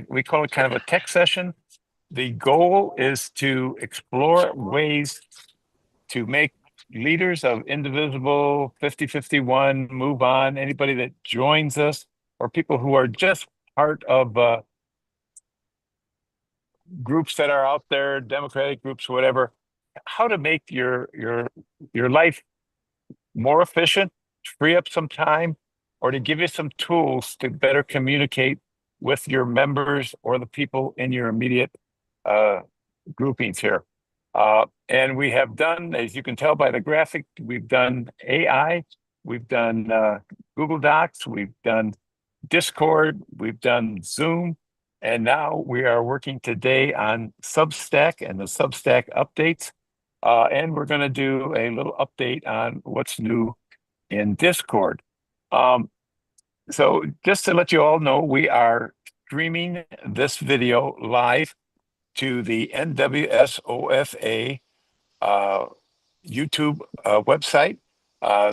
we call it kind of a tech session. The goal is to explore ways to make leaders of Indivisible, 5051, Move On, anybody that joins us, or people who are just part of groups that are out there, democratic groups, whatever, how to make your life more efficient, free up some time, or to give you some tools to better communicate with your members or the people in your immediate groupings here. And we have done, as you can tell by the graphic, we've done AI, we've done Google Docs, we've done Discord, we've done Zoom, and now we are working today on Substack and the Substack updates. And we're going to do a little update on what's new in Discord. So just to let you all know, we are streaming this video live to the NWSOFA YouTube website.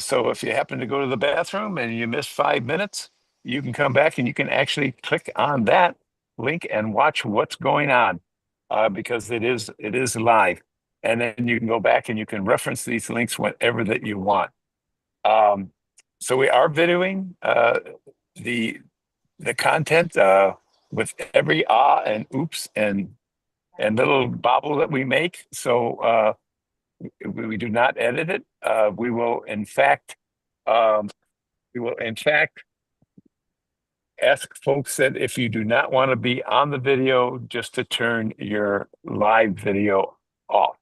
So if you happen to go to the bathroom and you miss 5 minutes, you can come back and you can actually click on that link and watch what's going on because it is live. And then you can go back and you can reference these links whenever that you want. So we are videoing the content with every and oops and little bobble that we make. So we do not edit it. We will in fact ask folks that if you do not want to be on the video, just to turn your live video off.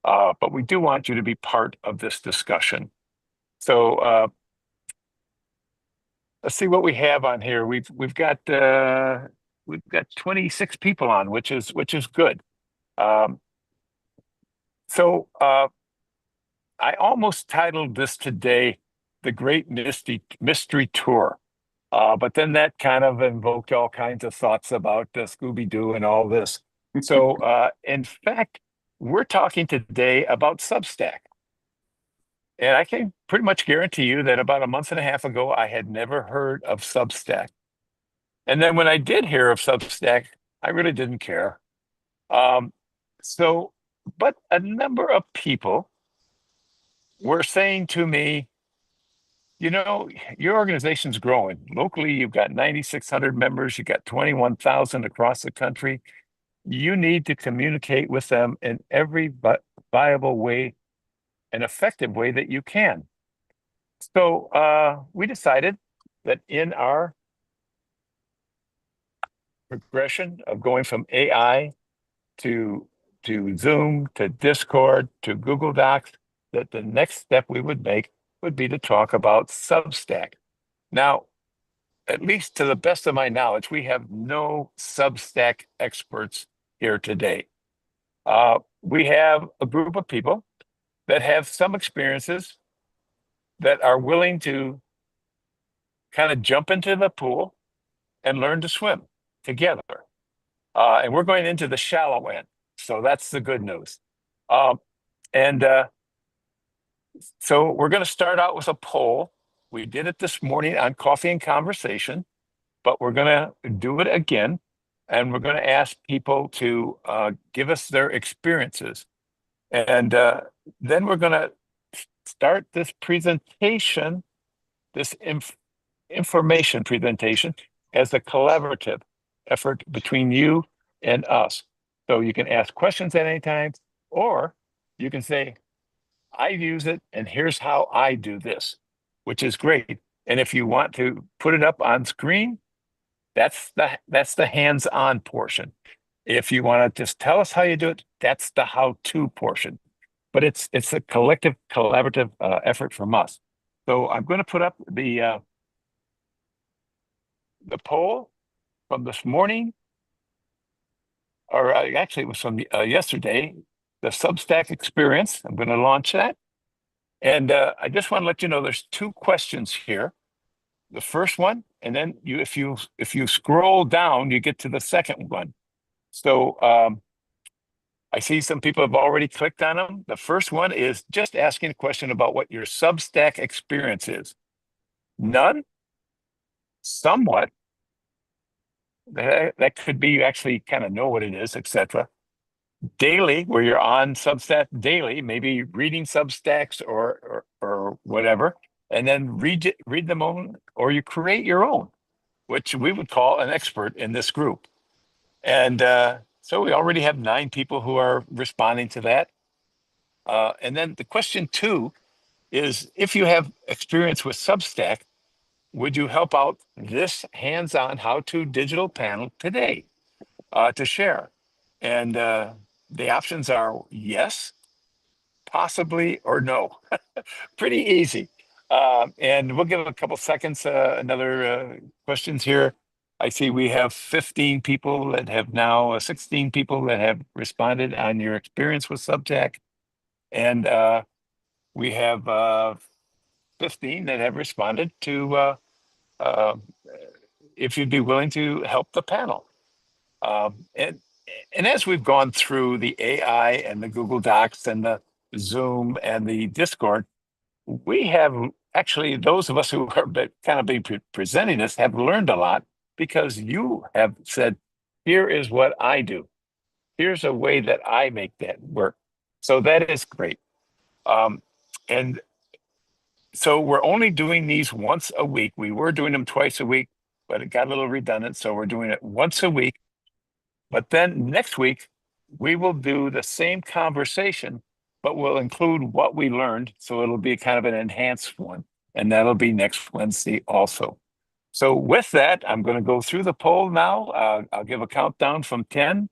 But we do want you to be part of this discussion. So let's see what we have on here. We've got 26 people on, which is good. So I almost titled this today "The Great Mystery Tour," but then that kind of invoked all kinds of thoughts about Scooby-Doo and all this. So in fact, we're talking today about Substack. And I can pretty much guarantee you that about a month and a half ago, I had never heard of Substack. And then when I did hear of Substack, I really didn't care. But a number of people were saying to me, you know, your organization's growing. Locally, you've got 9,600 members, you've got 21,000 across the country. You need to communicate with them in every viable way, an effective way that you can. So we decided that in our progression of going from AI to Zoom, to Discord, to Google Docs, that the next step we would make would be to talk about Substack. Now, at least to the best of my knowledge, we have no Substack experts here today. We have a group of people that have some experiences that are willing to kind of jump into the pool and learn to swim together. And we're going into the shallow end. So that's the good news. So we're going to start out with a poll. We did it this morning on Coffee and Conversation, but we're going to do it again. And we're going to ask people to give us their experiences. And then we're going to start this presentation, this information presentation, as a collaborative effort between you and us. So you can ask questions at any time, or you can say, I use it, and here's how I do this, which is great. And if you want to put it up on screen, that's the hands-on portion. If you want to just tell us how you do it, that's the how-to portion. But it's a collective, collaborative effort from us. So I'm going to put up the poll from this morning, or actually it was from yesterday, the Substack experience. I'm going to launch that. And I just want to let you know there's 2 questions here. The first one, and then if you scroll down, you get to the second one. So I see some people have already clicked on them. The first one is just asking a question about what your Substack experience is. None, somewhat, That could be you actually kind of know what it is, etc. Daily, where you're on Substack daily, maybe reading Substacks or whatever, and then read them on, or you create your own, which we would call an expert in this group. And so we already have 9 people who are responding to that. And then the question 2 is, if you have experience with Substack, would you help out this hands-on how-to digital panel today to share? And the options are yes, possibly, or no. Pretty easy. And we'll give it a couple seconds. Another questions here. I see we have 15 people that have now, 16 people that have responded on your experience with Substack. And we have 15 that have responded to uh, if you'd be willing to help the panel. Um, and and as we've gone through the AI and the Google Docs and the Zoom and the Discord, we have actually, those of us who are kind of being presenting this have learned a lot because you have said, here is what I do. Here's a way that I make that work. So that is great. Um, and so we're only doing these once a week. We were doing them twice a week, but it got a little redundant. So we're doing it once a week. But then next week, we will do the same conversation, but we'll include what we learned. So it'll be kind of an enhanced one. And that'll be next Wednesday also. So with that, I'm going to go through the poll now. I'll give a countdown from 10,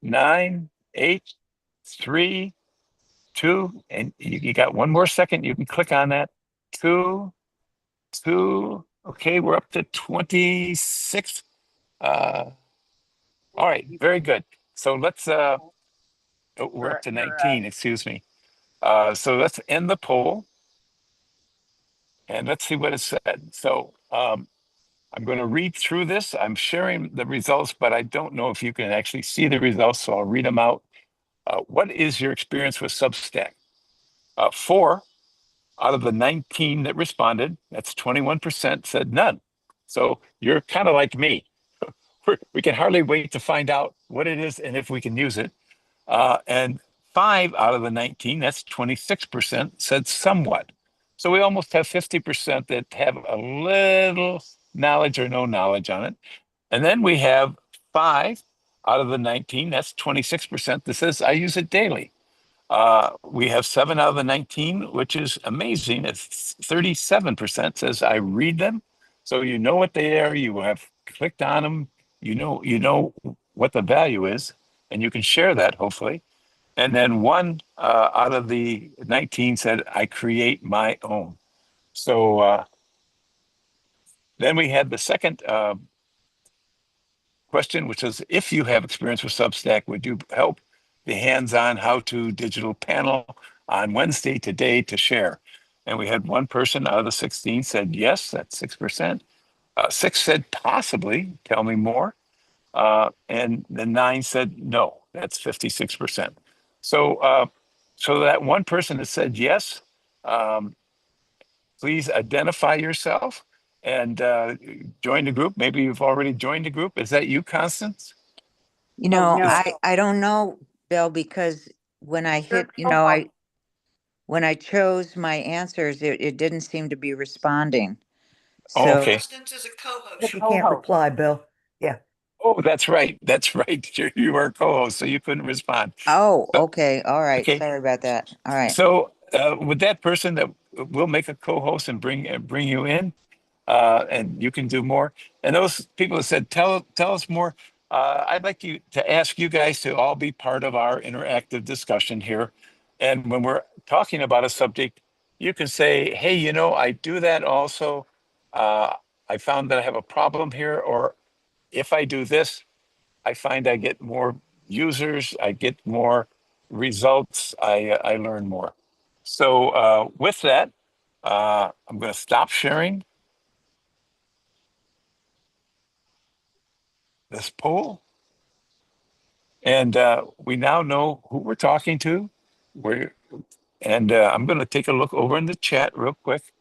9, 8, 3, 2, and you got one more second. You can click on that. 2, 2. Okay, we're up to 26. All right, very good. So let's we're up to 19, excuse me. So let's end the poll and let's see what it said. So I'm going to read through this. I'm sharing the results, but I don't know if you can actually see the results, so I'll read them out. What is your experience with Substack? 4 out of the 19 that responded, that's 21%, said none. So you're kind of like me. We can hardly wait to find out what it is and if we can use it. And 5 out of the 19, that's 26%, said somewhat. So we almost have 50% that have a little knowledge or no knowledge on it. And then we have 5 out of the 19, that's 26%, that says I use it daily. We have 7 out of the 19, which is amazing. It's 37% says I read them. So you know what they are, you have clicked on them, you know what the value is, and you can share that hopefully. And then 1 out of the 19 said I create my own. So then we had the second question, which is, if you have experience with Substack, would you help the hands-on how-to digital panel on Wednesday today to share? And we had 1 person out of the 16 said yes, that's 6%. 6 said possibly, tell me more. And the 9 said no, that's 56%. So, so that 1 person that said yes, please identify yourself and join the group. Maybe you've already joined the group. Is that you, Constance? No. I don't know, Bill, because when I hit, when I chose my answers, it didn't seem to be responding. Oh, So, okay. Constance is a co-host. She can't reply, Bill. Yeah. Oh, that's right. That's right. You were a co-host, so you couldn't respond. oh, okay. All right. Okay. Sorry about that. All right. So with that person that will make a co-host and bring you in, and you can do more. And those people that said, tell us more. I'd like you to ask you guys to all be part of our interactive discussion here. And when we're talking about a subject, you can say, hey, I do that also. I found that I have a problem here, or if I do this, I find I get more users, I get more results, I learn more. So with that, I'm going to stop sharing this poll. And we now know who we're talking to. And I'm going to take a look over in the chat real quick.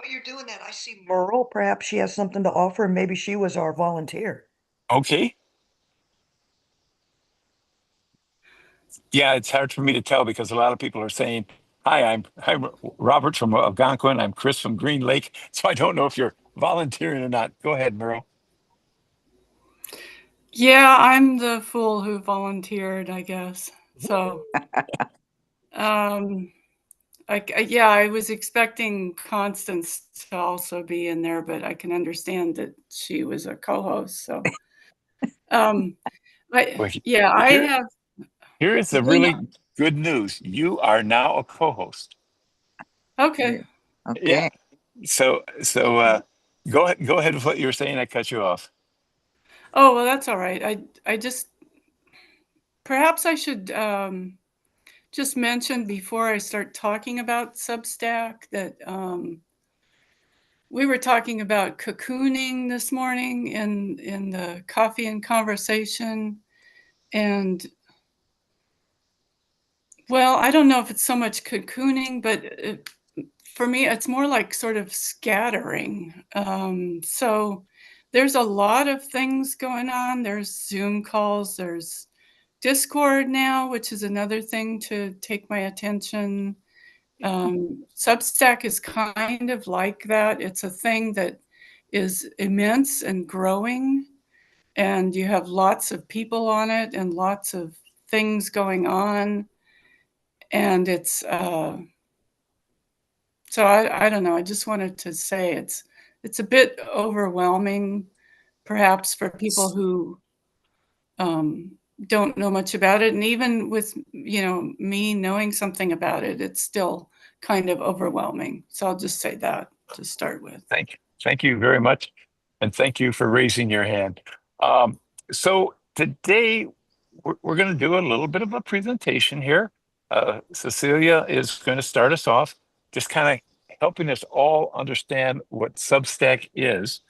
While you're doing that, I see Merle, perhaps she has something to offer, and maybe she was our volunteer. Okay. Yeah, it's hard for me to tell because a lot of people are saying, "Hi, I'm Robert from Algonquin. I'm Chris from Green Lake." So I don't know if you're volunteering or not. Go ahead, Merle. Yeah, I'm the fool who volunteered, I guess. So, yeah, I was expecting Constance to also be in there, but I can understand that she was a co-host. So, but Well, yeah, I here, have. here is the really good news. You are now a co-host. Okay. Yeah. Okay. So go ahead with what you were saying. I cut you off. Oh, well, that's all right. I just perhaps I should just mention before I start talking about Substack that we were talking about cocooning this morning in the coffee and conversation. And well, I don't know if it's so much cocooning, but for me, it's more like sort of scattering. So there's a lot of things going on. There's Zoom calls, there's Discord now, which is another thing to take my attention. Substack is kind of like that. It's a thing that is immense and growing, and you have lots of people on it and lots of things going on. And it's so I don't know. I just wanted to say it's a bit overwhelming, perhaps for people who don't know much about it. And even with me knowing something about it, it's still kind of overwhelming. So I'll just say that to start with. Thank you very much, and thank you for raising your hand. So today we're going to do a little bit of a presentation here. Cecilia is going to start us off, just kind of helping us all understand what Substack is.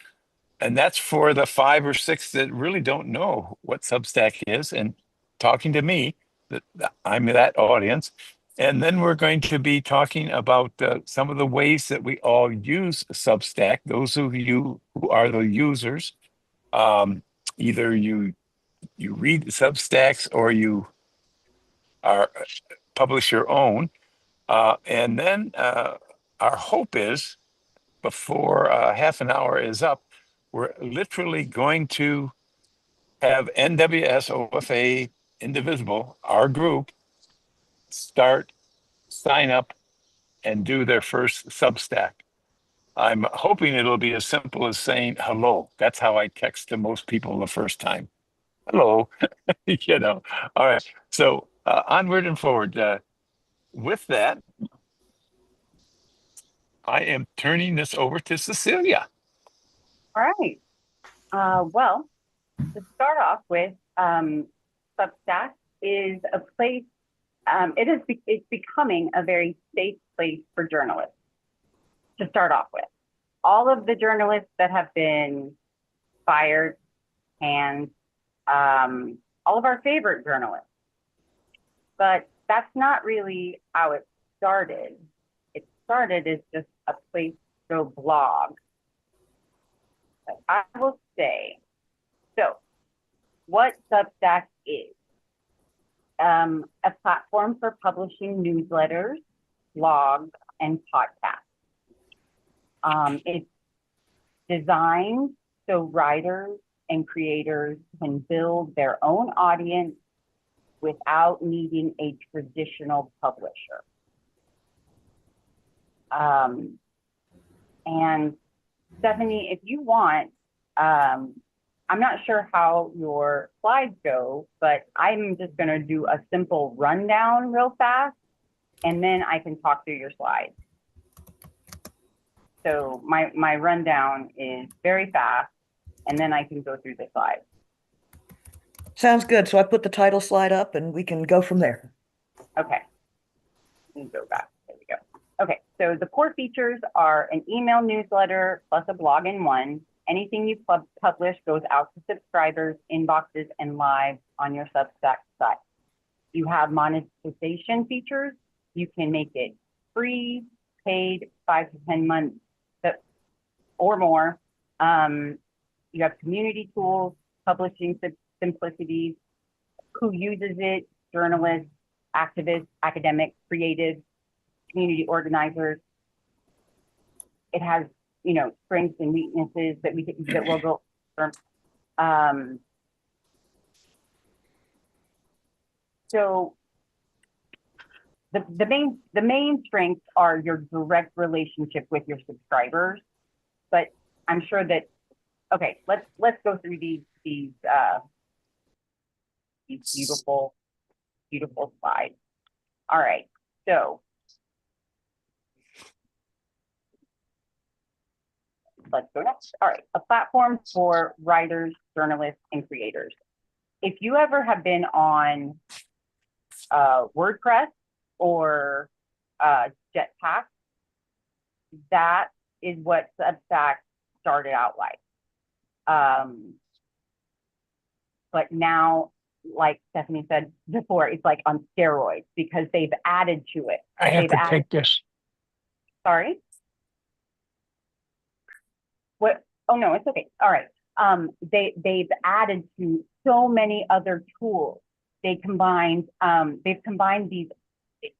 And that's for the 5 or 6 that really don't know what Substack is and talking to me, that I'm that audience. And then we're going to be talking about some of the ways that we all use Substack, those of you who are the users. Either you read Substacks or you are publish your own. And then our hope is before half an hour is up, we're literally going to have NWSOFA Indivisible, our group, sign up and do their first Substack. I'm hoping it'll be as simple as saying hello. That's how I text to most people the first time. Hello, All right. So onward and forward. With that, I am turning this over to Cecilia. All right. Well, to start off with, Substack is a place, it's becoming a very safe place for journalists to start off with. All of the journalists that have been fired and all of our favorite journalists. But that's not really how it started. It started as just a place to go blog. But I will say, so what Substack is, a platform for publishing newsletters, blogs, and podcasts. It's designed so writers and creators can build their own audience without needing a traditional publisher. And Stephanie, if you want, I'm not sure how your slides go, but I'm just going to do a simple rundown real fast, and then I can talk through your slides. So my rundown is very fast, and then I can go through the slides. Sounds good. So I put the title slide up and we can go from there. Okay. Let me go back. There we go. Okay, so the core features are an email newsletter plus a blog in one. Anything you publish goes out to subscribers, inboxes, and live on your Substack site. You have monetization features. You can make it free, paid, 5 to 10 months or more. You have community tools, publishing simplicities, who uses it, journalists, activists, academics, creatives, community organizers. It has, you know, strengths and weaknesses that we'll go over. So the main strengths are your direct relationship with your subscribers, but I'm sure that, okay, let's go through these beautiful slides. All right, so let's go next. All right, a platform for writers, journalists, and creators. If you ever have been on WordPress or Jetpack, that is what Substack started out like. But now, like Stephanie said before, it's like on steroids because they've added to it. I have They've to added, take this. sorry? What? Oh no, it's okay. All right. They've added to so many other tools. They've combined these.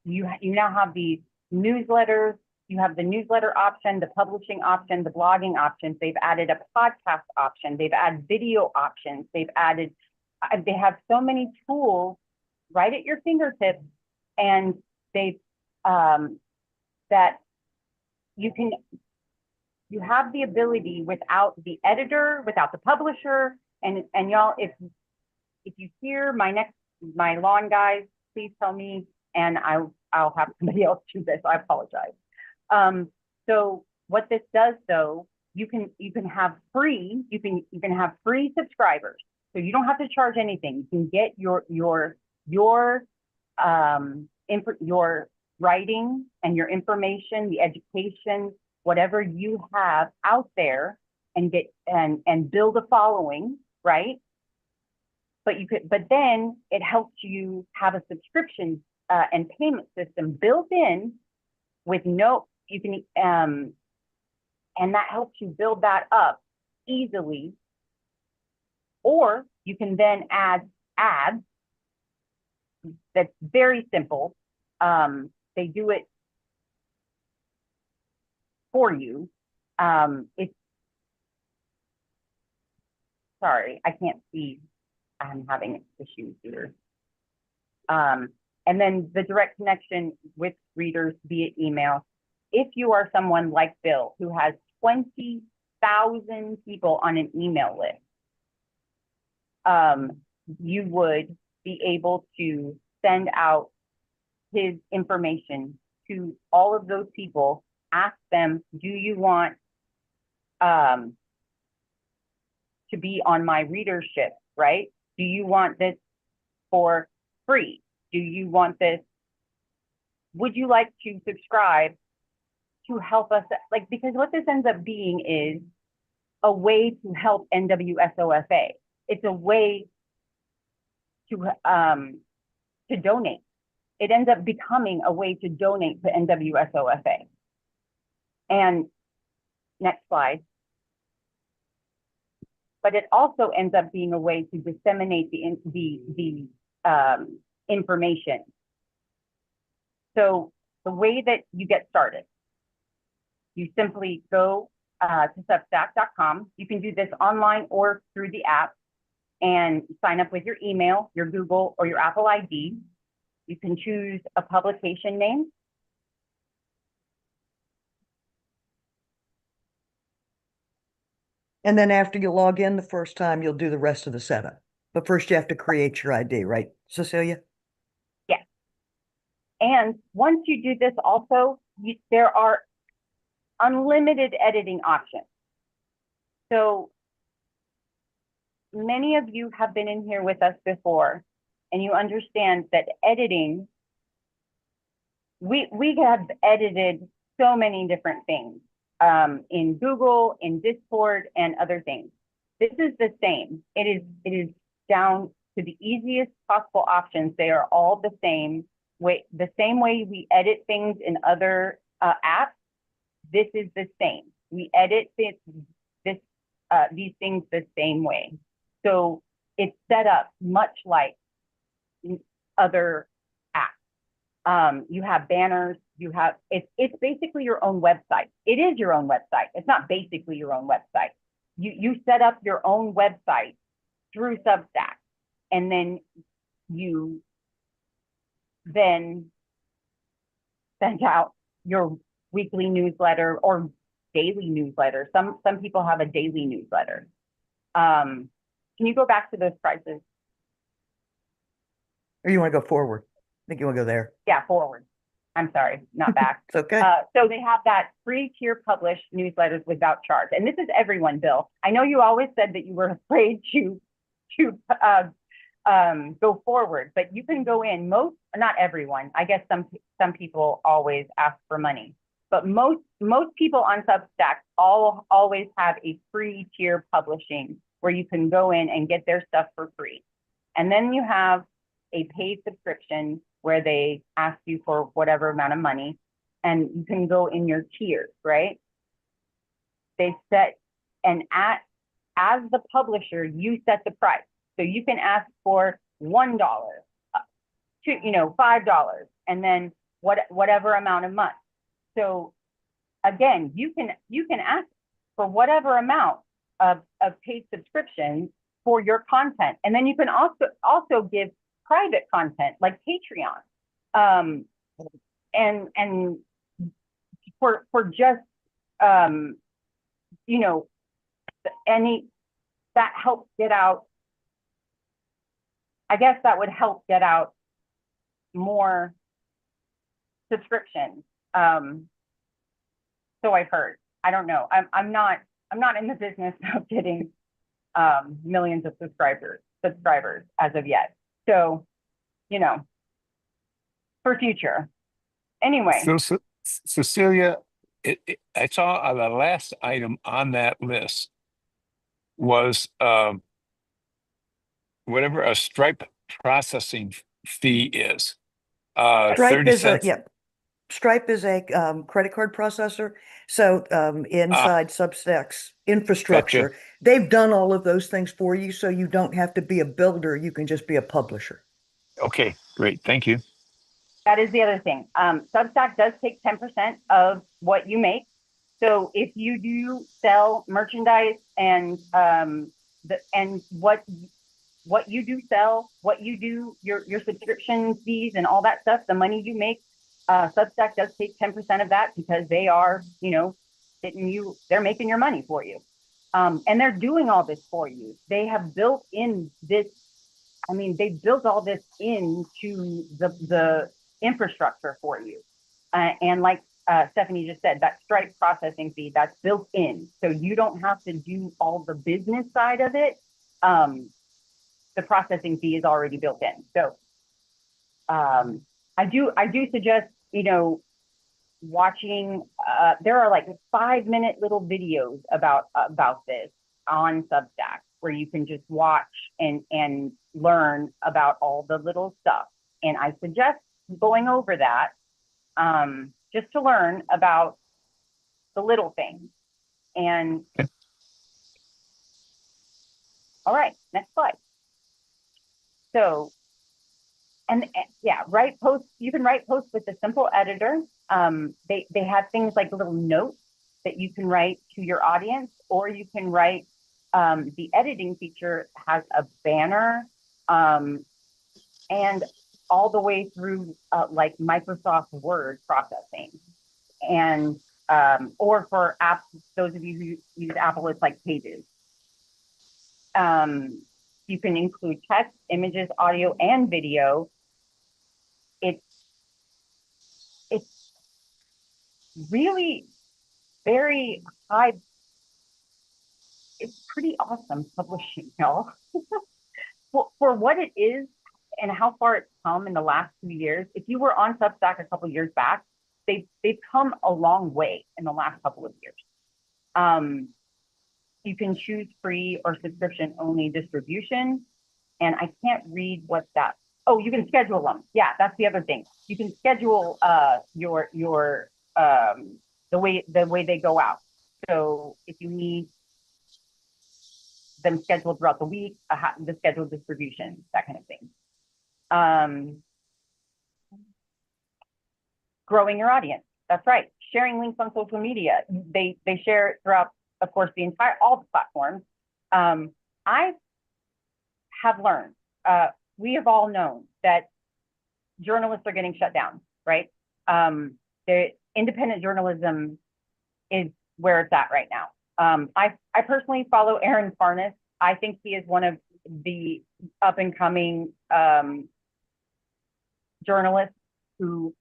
You now have these newsletters. You have the newsletter option, the publishing option, the blogging options. They've added a podcast option. They've added video options. They have so many tools right at your fingertips, and they've that you have the ability without the editor, without the publisher, and y'all, if you hear my lawn guys, please tell me, and I'll have somebody else do this. I apologize. So what this does, though, you can have free subscribers, so you don't have to charge anything. You can get your writing and your information, the education, whatever you have out there, and get and build a following, right? But then it helps you have a subscription and payment system built in with and that helps you build that up easily. Or you can then add ads. That's very simple. They do it for you. Sorry, I can't see. I'm having issues here. And then the direct connection with readers via email. If you are someone like Bill, who has 20,000 people on an email list, you would be able to send out his information to all of those people, ask them, do you want to be on my readership, right? Do you want this for free? Do you want this? Would you like to subscribe to help us? Like, because what this ends up being is a way to help NWSOFA. It's a way to donate. It ends up becoming a way to donate to NWSOFA. And next slide. But it also ends up being a way to disseminate the information. So the way that you get started, you simply go to Substack.com. You can do this online or through the app, and sign up with your email, your Google, or your Apple ID. You can choose a publication name. And then after you log in the first time, you'll do the rest of the setup. But first you have to create your ID, right, Cecilia? Yes. And once you do this also, there are unlimited editing options. So many of you have been in here with us before, and you understand that editing, we have edited so many different things. In Google, in Discord, and other things. This is the same. It is down to the easiest possible options. They are all the same way. The same way we edit things in other apps. This is the same. We edit these things the same way. So it's set up much like other apps. You have banners, it's basically your own website. It is your own website. It's not basically your own website. You set up your own website through Substack, and then you then send out your weekly newsletter or daily newsletter. Some people have a daily newsletter. Can you go back to those prices? Or you want to go forward? I think you want to go there. Yeah, forward. I'm sorry, not back. It's okay. So they have that free tier published newsletters without charge. And this is everyone, Bill. I know you always said that you were afraid to go forward, but you can go in. Not everyone. I guess some people always ask for money, but most people on Substack always have a free tier publishing where you can go in and get their stuff for free. And then you have a paid subscription where they ask you for whatever amount of money, and you can go in your tiers, right? They set, and as the publisher, you set the price. So you can ask for $1, to $5, and then whatever amount of months. So again, you can ask for whatever amount of paid subscriptions for your content, and then you can also give private content like Patreon, and for just any that helps get out. I guess that would help get out more subscriptions. So I've heard. I don't know. I'm not in the business of getting millions of subscribers as of yet. So, for future. Anyway. So Cecilia, I saw the last item on that list was whatever a Stripe processing fee is. Stripe 30 is cents. Stripe is a credit card processor. So inside Substack's infrastructure, they've done all of those things for you, so you don't have to be a builder. You can just be a publisher. Okay, great. Thank you. That is the other thing. Substack does take 10% of what you make. So if you do sell merchandise and what you do sell, what you do, your subscription fees and all that stuff, the money you make, Substack does take 10% of that because they are, they're making your money for you. And they're doing all this for you. They have built in this, they built all this into the infrastructure for you. And like Stephanie just said, that Stripe processing fee, that's built in. So you don't have to do all the business side of it. The processing fee is already built in. So I do suggest, watching, there are like 5-minute little videos about this on Substack where you can just watch and learn about all the little stuff. And I suggest going over that just to learn about the little things. And all right, next slide. So, and yeah, write posts. You can write posts with a simple editor. They have things like little notes that you can write to your audience, or you can write, the editing feature has a banner and all the way through like Microsoft Word processing. And, or for apps, those of you who use Apple, it's like Pages. You can include text, images, audio, and video. It's really very high. It's pretty awesome publishing, y'all. For what it is and how far it's come in the last 2 years. If you were on Substack a couple years back, they've come a long way in the last couple of years. You can choose free or subscription only distribution. And I can't read what that, oh, you can schedule them. Yeah, that's the other thing. You can schedule the way they go out. So if you need them scheduled throughout the week, the scheduled distribution, that kind of thing. Growing your audience. That's right. Sharing links on social media. They share it throughout, of course, all the platforms. I have learned, we have all known that journalists are getting shut down, right? The independent journalism is where it's at right now. I personally follow Aaron Farnes. I think he is one of the up and coming journalists who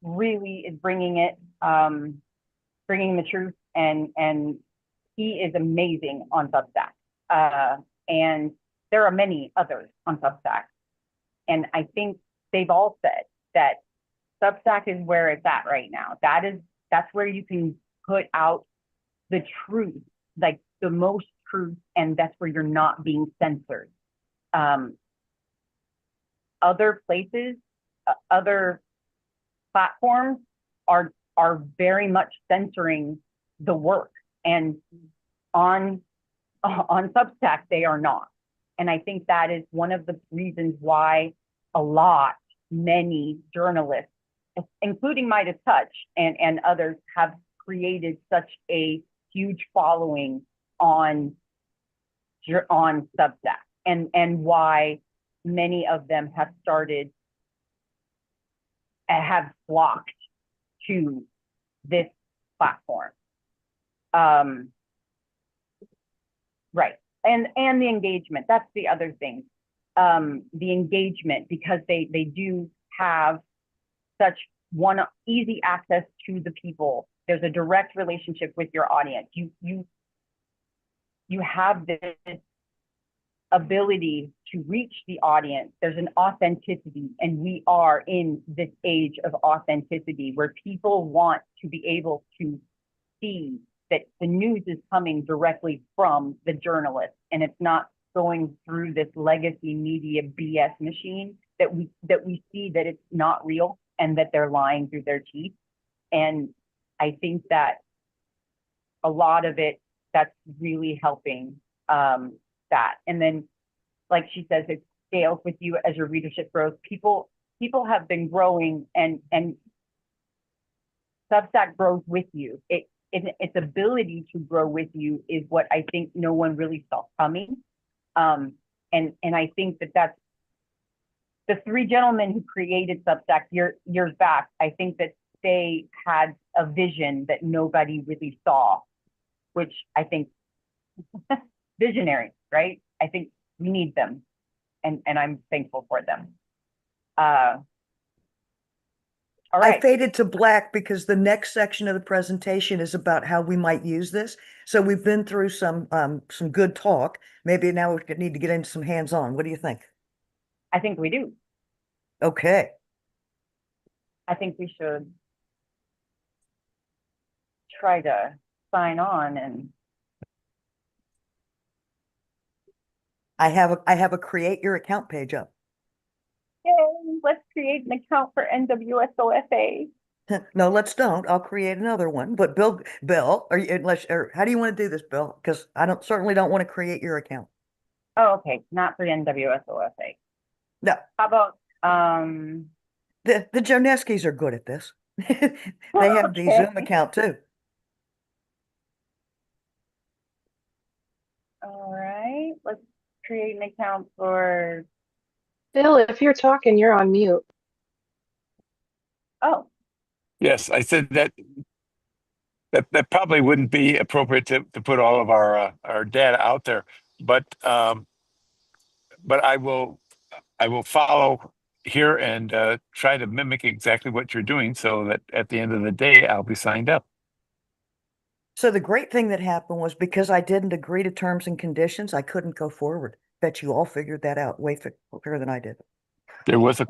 really is bringing the truth, and he is amazing on Substack. And there are many others on Substack. And I think they've all said that Substack is where it's at right now. That's where you can put out the truth, like the most truth, and that's where you're not being censored. Other places, other platforms are very much censoring the work, and on Substack they are not. And I think that is one of the reasons why many journalists, including Midas Touch and others, have created such a huge following on Substack, and why many of them have flocked to this platform. Right. And the engagement, that's the other thing. The engagement, because they do have such easy access to the people. There's a direct relationship with your audience. You have this ability to reach the audience. There's an authenticity, and we are in this age of authenticity where people want to be able to see that the news is coming directly from the journalist, and it's not going through this legacy media BS machine that we see that it's not real and that they're lying through their teeth. And I think that a lot of it, that's really helping that. And then, like she says, it scales with you as your readership grows. People have been growing, and Substack grows with you. Its ability to grow with you is what I think no one really saw coming. And I think that's the three gentlemen who created Substack years back. I think that they had a vision that nobody really saw, which I think visionary, right? I think we need them, and I'm thankful for them. All right. I faded to black because the next section of the presentation is about how we might use this. So we've been through some good talk. Maybe now we need to get into some hands-on. What do you think? I think we do. Okay. I think we should try to sign on, and I have a create your account page up. yay, let's create an account for NWSOFA. No, let's don't. I'll create another one. But Bill, how do you want to do this, Bill? Because I certainly don't want to create your account. Oh, okay, not for NWSOFA. No. How about the Joneskis are good at this. They have the Okay. Zoom account too. All right, let's create an account for. Bill, if you're talking, you're on mute. Oh, Yes, I said that probably wouldn't be appropriate to put all of our data out there, but I will follow here and try to mimic exactly what you're doing, so that at the end of the day I'll be signed up. So the great thing that happened was, because I didn't agree to terms and conditions, I couldn't go forward. Bet you all figured that out way quicker than I did. There was a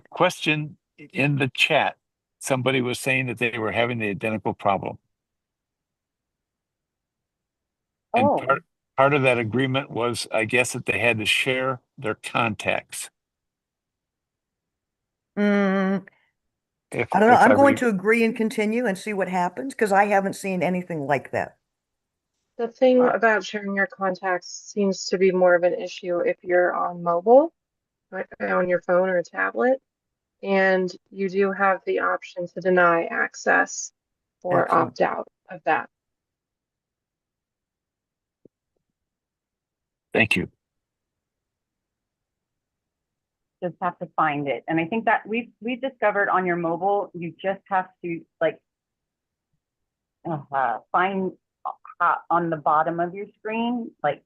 question in the chat. Somebody was saying that they were having the identical problem. And oh, part of that agreement was, I guess, that they had to share their contacts. I don't know. if I I'm going read. to agree and continue and see what happens because I haven't seen anything like that. The thing about sharing your contacts seems to be more of an issue if you're on mobile, right, on your phone or tablet, and you do have the option to deny access or Excellent. opt out of that. Thank you. Just have to find it. And I think that we've discovered on your mobile, you just have to like find on the bottom of your screen, like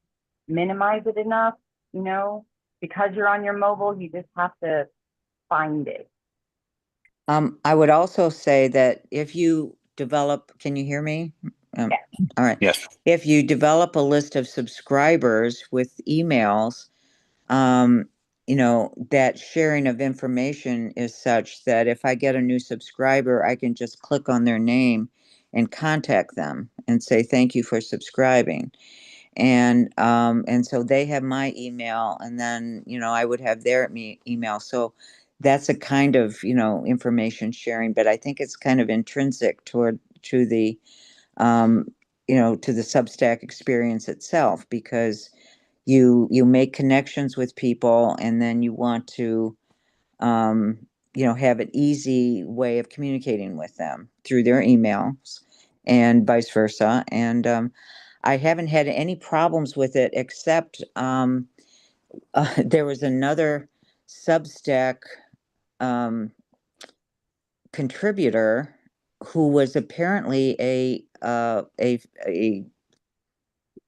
minimize it enough, because you're on your mobile, you just have to find it. I would also say that if you develop, can you hear me? Yeah. All right. Yes. If you develop a list of subscribers with emails, that sharing of information is such that if I get a new subscriber, I can just click on their name and contact them and say, thank you for subscribing. And so they have my email, and then, I would have their email. So that's a kind of, information sharing, but I think it's kind of intrinsic to the, um, to the Substack experience itself, because you make connections with people, and then you want to, um, have an easy way of communicating with them through their emails and vice versa. And I haven't had any problems with it, except there was another Substack um, contributor who was apparently a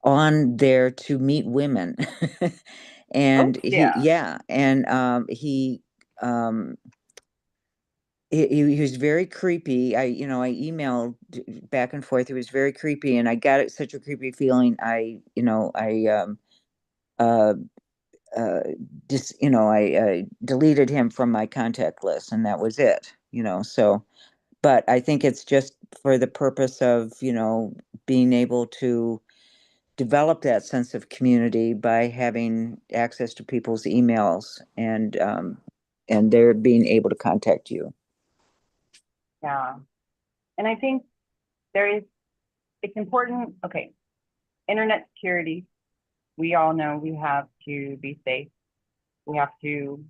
on there to meet women. Oh, And yeah. um he was very creepy. I emailed back and forth. He was very creepy, and I got such a creepy feeling. Uh uh I deleted him from my contact list, and that was it. So, but I think it's just for the purpose of, being able to develop that sense of community by having access to people's emails, and they're being able to contact you. Yeah. And I think it's important. Okay. Internet security. We all know we have to be safe. We have to,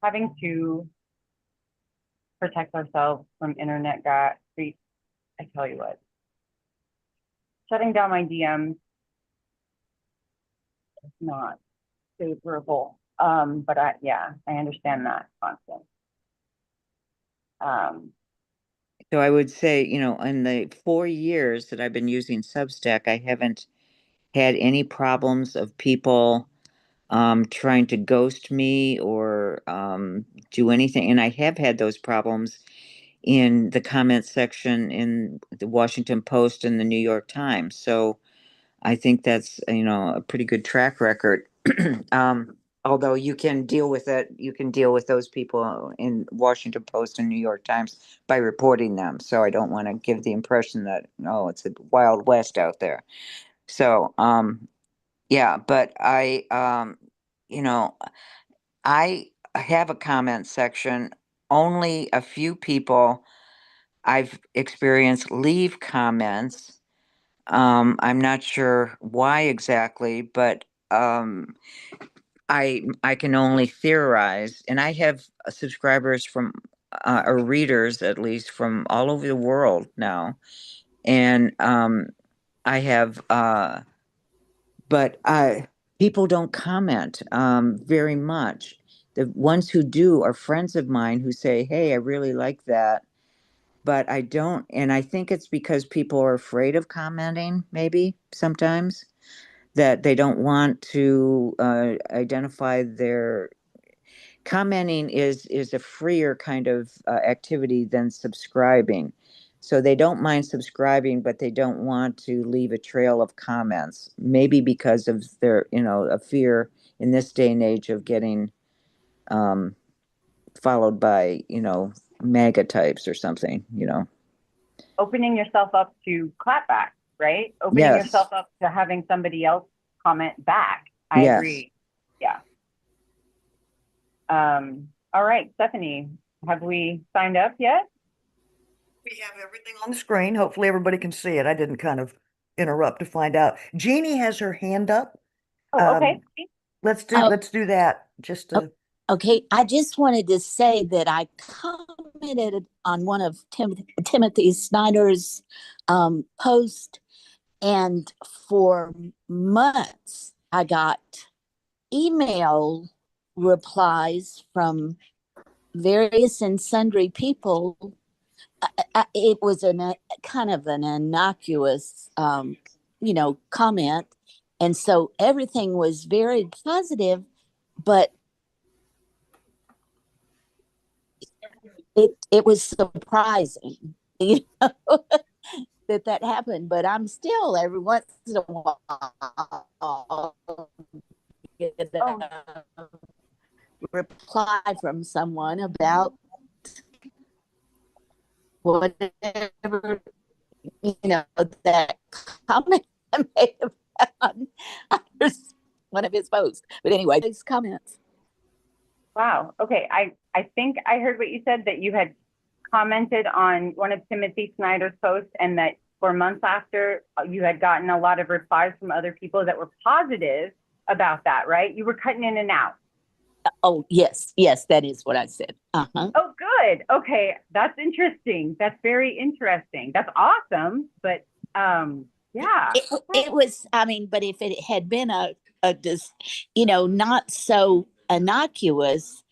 having to protect ourselves from internet creep. I tell you what, shutting down my DMs is not favorable. But I understand that concept. So I would say, in the 4 years that I've been using Substack, I haven't had any problems of people trying to ghost me or do anything. And I have had those problems in the comment section in the Washington Post and the New York Times. So I think that's, a pretty good track record. Although you can deal with it, you can deal with those people in Washington Post and New York Times by reporting them. So I don't want to give the impression that, oh, it's a Wild West out there. So, yeah, but you know, I have a comment section. Only a few people I've experienced leave comments. I'm not sure why exactly, but I can only theorize, and I have subscribers from or readers at least from all over the world now, and I have but people don't comment very much. The ones who do are friends of mine who say, "Hey, I really like that." But I don't, and I think it's because people are afraid of commenting, maybe sometimes, that they don't want to identify their commenting is a freer kind of activity than subscribing. So they don't mind subscribing, but they don't want to leave a trail of comments, maybe because of their, a fear in this day and age of getting um, followed by, MAGA types or something. Opening yourself up to clapback, right? Opening Yes. yourself up to having somebody else comment back. I Yes. agree. Yeah. All right, Stephanie, Have we signed up yet? We have everything on the screen. Hopefully everybody can see it. I didn't kind of interrupt to find out. Jeannie has her hand up. Oh, okay. Let's Oh, do that just oh, to, okay. I just wanted to say that I commented on one of Timothy Snyder's post, and for months I got email replies from various and sundry people. It was a kind of an innocuous, comment, and so everything was very positive, but it was surprising, that happened. But I'm still every once in a while get a reply from someone about whatever, that comment I may have found under one of his posts. But anyway, his comments. Wow. Okay. I think I heard what you said, that you had commented on one of Timothy Snyder's posts, and that for months after you had gotten a lot of replies from other people that were positive about that, right? You were cutting in and out. Oh, yes, that is what I said. Uh-huh. Oh, good. Okay. That's interesting. That's very interesting. That's awesome. But yeah. It was, I mean, but if it had been just, not so innocuous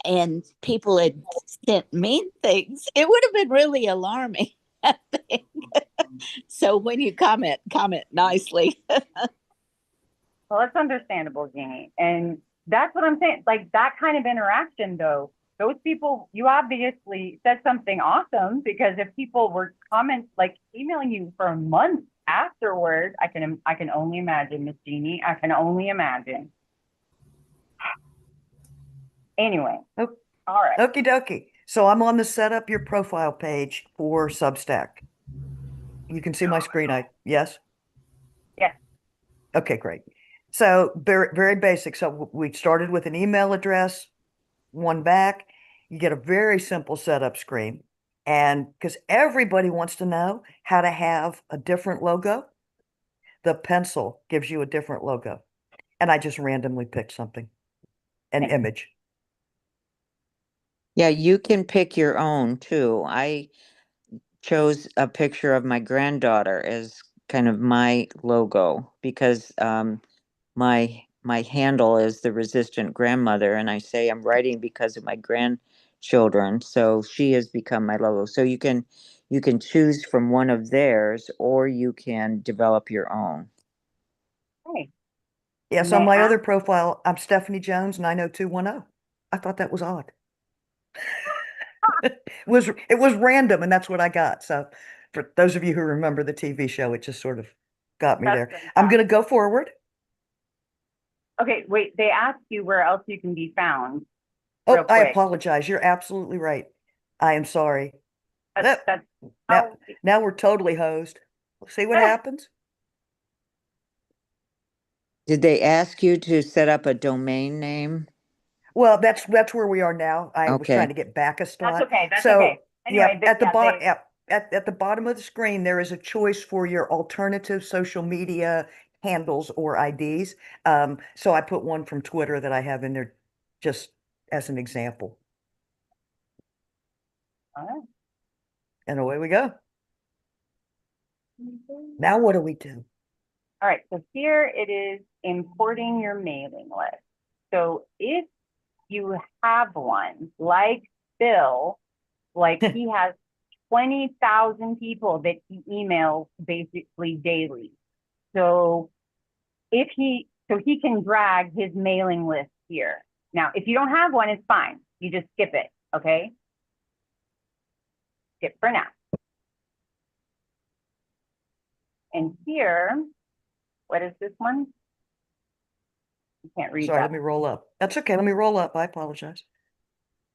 and people had sent mean things, it would have been really alarming, I think. So when you comment nicely. Well, that's understandable, Jeannie. And that's what I'm saying. Like, that kind of interaction, though, those people, you obviously said something awesome, because if people were emailing you for months afterward, I can only imagine, Miss Jeannie. I can only imagine. Anyway. oh, All right. okie dokie. So I'm on the set up your profile page for Substack. You can see my screen, yes? Yes. Okay, great. So very, very basic. So we started with an email address, one back. You get a very simple setup screen. And because everybody wants to know how to have a different logo, the pencil gives you a different logo. And I just randomly picked something, an image. Yeah, you can pick your own too. I chose a picture of my granddaughter as kind of my logo because my handle is the resistant grandmother, and I say I'm writing because of my grandchildren. So she has become my logo. So you can choose from one of theirs, or you can develop your own. Okay. Yes, May on my I other ask- profile, I'm Stephanie Jones 90210. I thought that was odd. It was random, and that's what I got. So for those of you who remember the TV show, it just sort of got me That's there. I'm going to go forward. Okay, wait, they asked you where else you can be found. Oh, Real I quick. apologize. You're absolutely right. I am sorry. That's Now we're totally hosed. See what happens? Did they ask you to set up a domain name? Well, that's where we are now. I was Okay. trying to get back a That's spot. okay. That's So, okay. Anyway, at the bottom, at the bottom of the screen, there is a choice for your alternative social media handles or IDs. So I put one from Twitter that I have in there just as an example. all right. And away we go. Now what do we do? All right, so here it is, importing your mailing list. So if you have one, like Bill, like he has 20,000 people that he emails basically daily. So he can drag his mailing list here. Now, if you don't have one, it's fine. You just skip it, okay? Skip for now. And here, what is this one? You can't read Sorry, that. let me roll up. That's okay. Let me roll up. I apologize.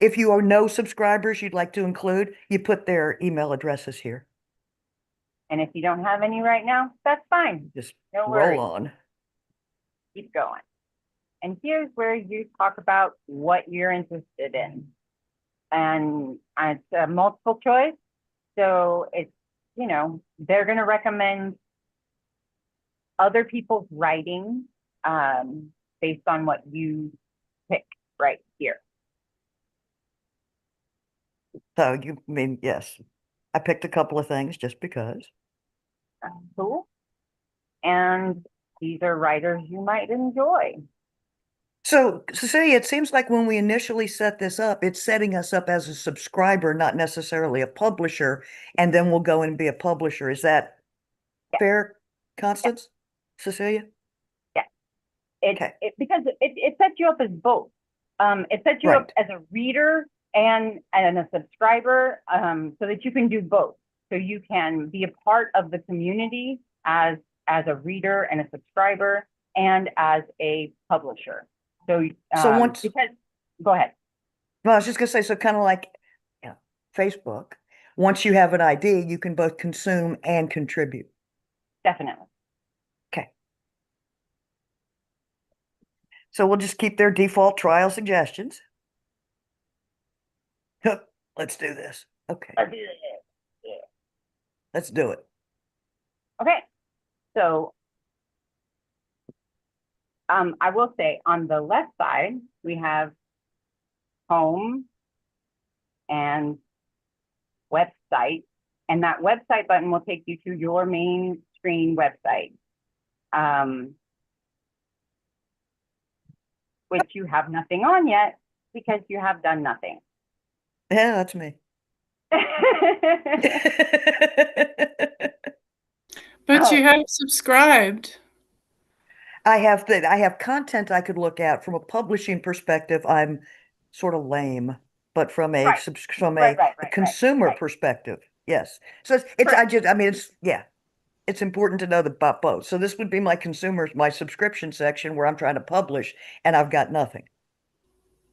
If you are no subscribers you'd like to include, you put their email addresses here. And if you don't have any right now, that's fine. Just No roll worries. on. Keep going. And here's where you talk about what you're interested in. and it's a multiple choice. So it's, they're going to recommend other people's writing based on what you pick right here. So you mean, yes, I picked a couple of things just because. Cool. And these are writers you might enjoy. So, Cecilia, it seems like when we initially set this up, it's setting us up as a subscriber, not necessarily a publisher, and then we'll go and be a publisher. Is that fair, Constance? Cecilia? Because it sets you up as both. It sets you up as a reader and a subscriber, so that you can do both. So you can be a part of the community as a reader and a subscriber, and as a publisher. So go ahead. Well, I was just gonna say, so kind of like Facebook. Once you have an idea, you can both consume and contribute. Definitely. Okay. So we'll just keep their default trial suggestions. Let's do this. Okay. Let's do it. Okay. So I will say on the left side, we have home and website, and that website button will take you to your main screen website, which you have nothing on yet because you have done nothing. Yeah, that's me. But you have subscribed. I have content I could look at. From a publishing perspective, I'm sort of lame, but from a consumer perspective, yes. So it's important to know about both. So this would be my subscription section where I'm trying to publish and I've got nothing.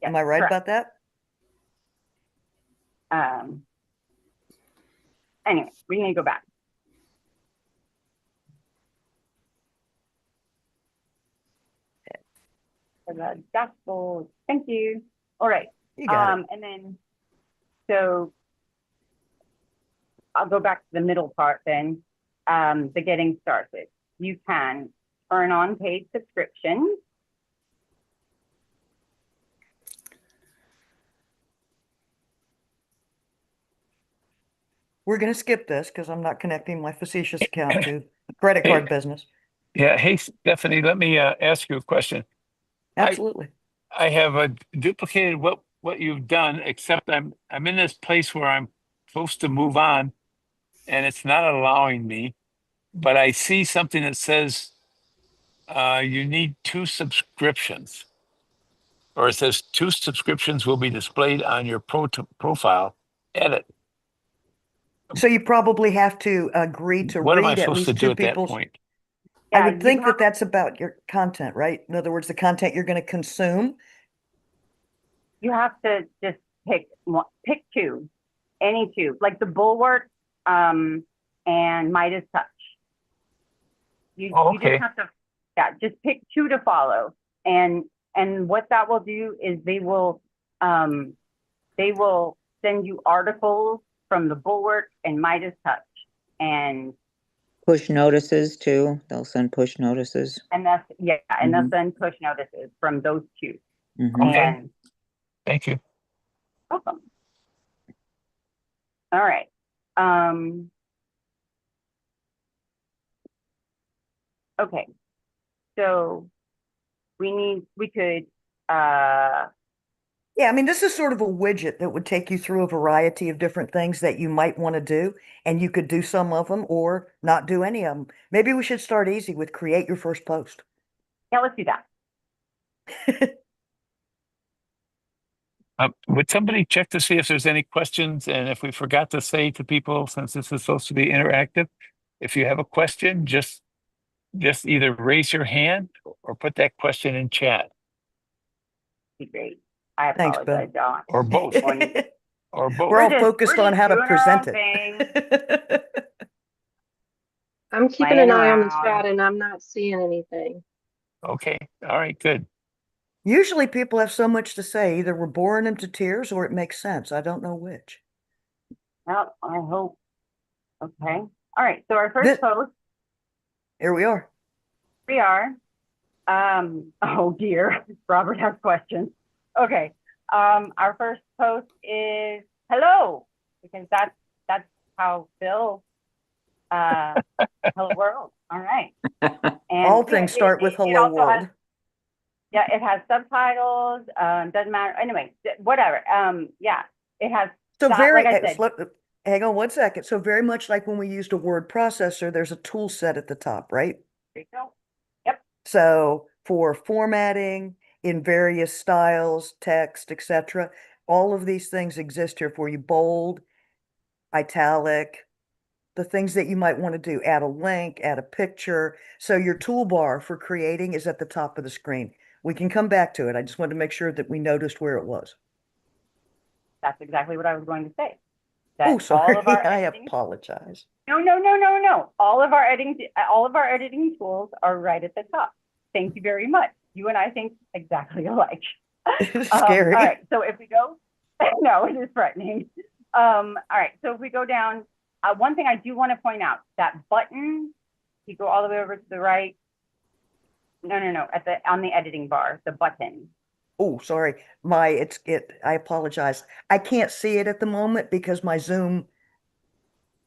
Yes, am I right about that? Anyway, we're going to go back. The dashboard. Thank you. All right. You got it. And then, so I'll go back to the middle part then, the getting started. You can turn on paid subscriptions. We're going to skip this because I'm not connecting my facetious account to the credit card business. Yeah. Hey, Stephanie, let me ask you a question. Absolutely. I have duplicated what you've done, except I'm in this place where I'm supposed to move on, and it's not allowing me. But I see something that says you need 2 subscriptions, or it says 2 subscriptions will be displayed on your profile. Edit. So you probably have to agree to What am I read at supposed to least do 2 at that people's. point? I would think that that's about your content, right? In other words, the content you're going to consume. You have to just pick 2, any 2, like the Bulwark and Midas Touch. You just have to, just pick 2 to follow. And what that will do is they will send you articles from the Bulwark and Midas Touch, and Push notices too. They'll send push notices. and they'll send push notices from those 2. Okay. And thank you. welcome. All right. Okay. So we could Yeah, I mean, this is sort of a widget that would take you through a variety of different things that you might want to do, and you could do some of them or not do any of them. Maybe we should start easy with create your first post. Yeah, let's do that. Would somebody check to see if there's any questions? And if we forgot to say to people, since this is supposed to be interactive, if you have a question, just either raise your hand or put that question in chat. Be great. I Thanks, apologize, John. Or both. Or both. We're all focused on how to present it. I'm keeping an eye on the chat and I'm not seeing anything. Okay. All right. Good. Usually people have so much to say, either we're boring them to tears or it makes sense. I don't know which. Well, I hope. Okay. All right. So our first This, post, here we are. we are. Oh dear, Robert has questions. Okay. Our first post is hello, because that's how Phil hello world. All right. And All things start with it hello also world. has, yeah, it has subtitles. Doesn't matter. Anyway, whatever. Yeah, it has So like I said. hang on one second. So very much like when we used a word processor, there's a tool set at the top, right? There you go. Yep. So for formatting in various styles, text, etc., all of these things exist here for you. Bold, italic, the things that you might want to do, add a link, add a picture. So your toolbar for creating is at the top of the screen. We can come back to it. I just wanted to make sure that we noticed where it was. That's exactly what I was going to say. Oh, That all of our sorry. I editing, apologize. no. All of our editing tools are right at the top. Thank you very much. You and I think exactly alike. It's All scary. right. So if we go, no, it is threatening. All right. So if we go down, one thing I do want to point out, that button, you go all the way over to the right. No. On the editing bar, the button. Oh, sorry. I apologize. I can't see it at the moment because my Zoom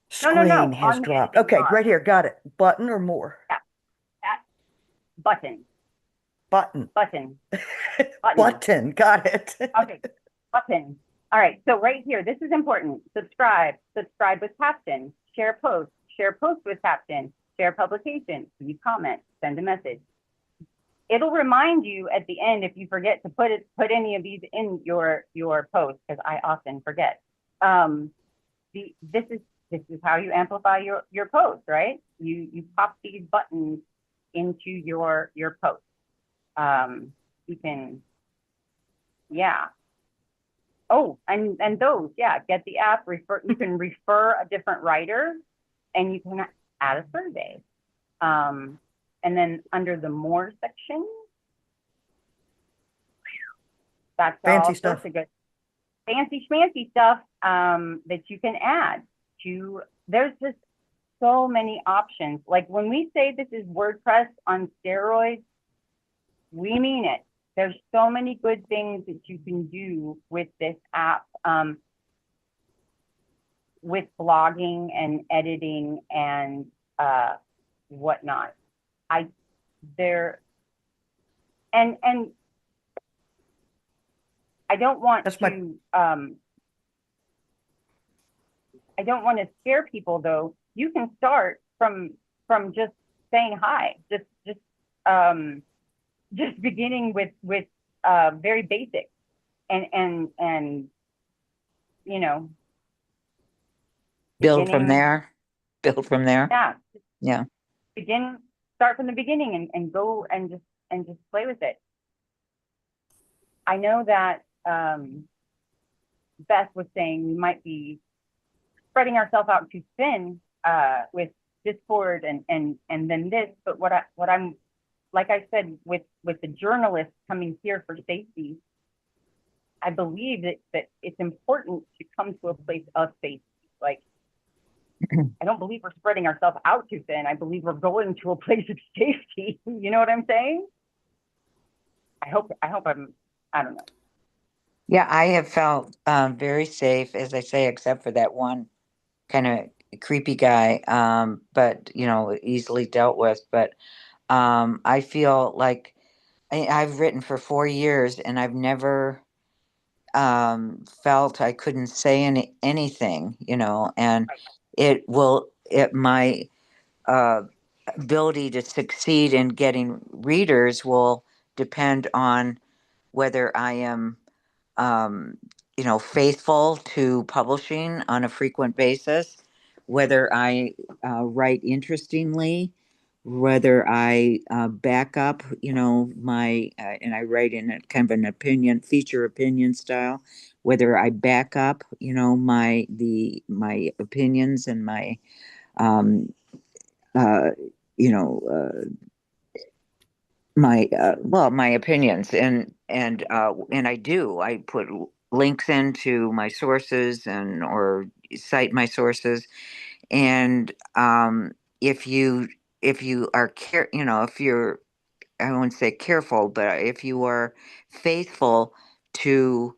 screen has On the dropped. editing Okay, bar. right here. Got it. Button or more? Yeah. That button. Button. Button. Button. Got it. Okay. Button. All right. So right here, this is important. Subscribe. Subscribe with caption. Share post. Share post with caption. Share publication. Leave comment. Send a message. It'll remind you at the end if you forget to put any of these in your post, because I often forget. This is how you amplify your post, right? You pop these buttons into your post. You can, yeah. Oh, and those, yeah, get the app, you can refer a different writer, and you can add a survey. And then under the more section, that's Fancy all stuff. sorts of good fancy schmancy stuff that you can add to. There's just so many options. Like when we say this is WordPress on steroids, we mean it. There's so many good things that you can do with this app, with blogging and editing and whatnot. And I don't want I don't want to scare people though. You can start from just saying hi, just beginning with very basic and you know, Build from there. Build from there. Yeah. Yeah. Start from the beginning and go and just play with it. I know that Beth was saying we might be spreading ourselves out too thin with Discord and then this, but what I'm, like I said, with the journalists coming here for safety, I believe that it's important to come to a place of safety. Like, I don't believe we're spreading ourselves out too thin. I believe we're going to a place of safety. You know what I'm saying? I hope I don't know. Yeah, I have felt very safe, as I say, except for that one kind of creepy guy, but easily dealt with. But I feel like I've written for 4 years, and I've never felt I couldn't say anything, and my ability to succeed in getting readers will depend on whether I am faithful to publishing on a frequent basis, whether I write interestingly, whether I back up, and I write in a kind of an feature opinion style, whether I back up, my opinions and my, um, uh, you know, uh, my opinions, and I put links into my sources and or cite my sources. And if you are if you're, I wouldn't say careful, but if you are faithful to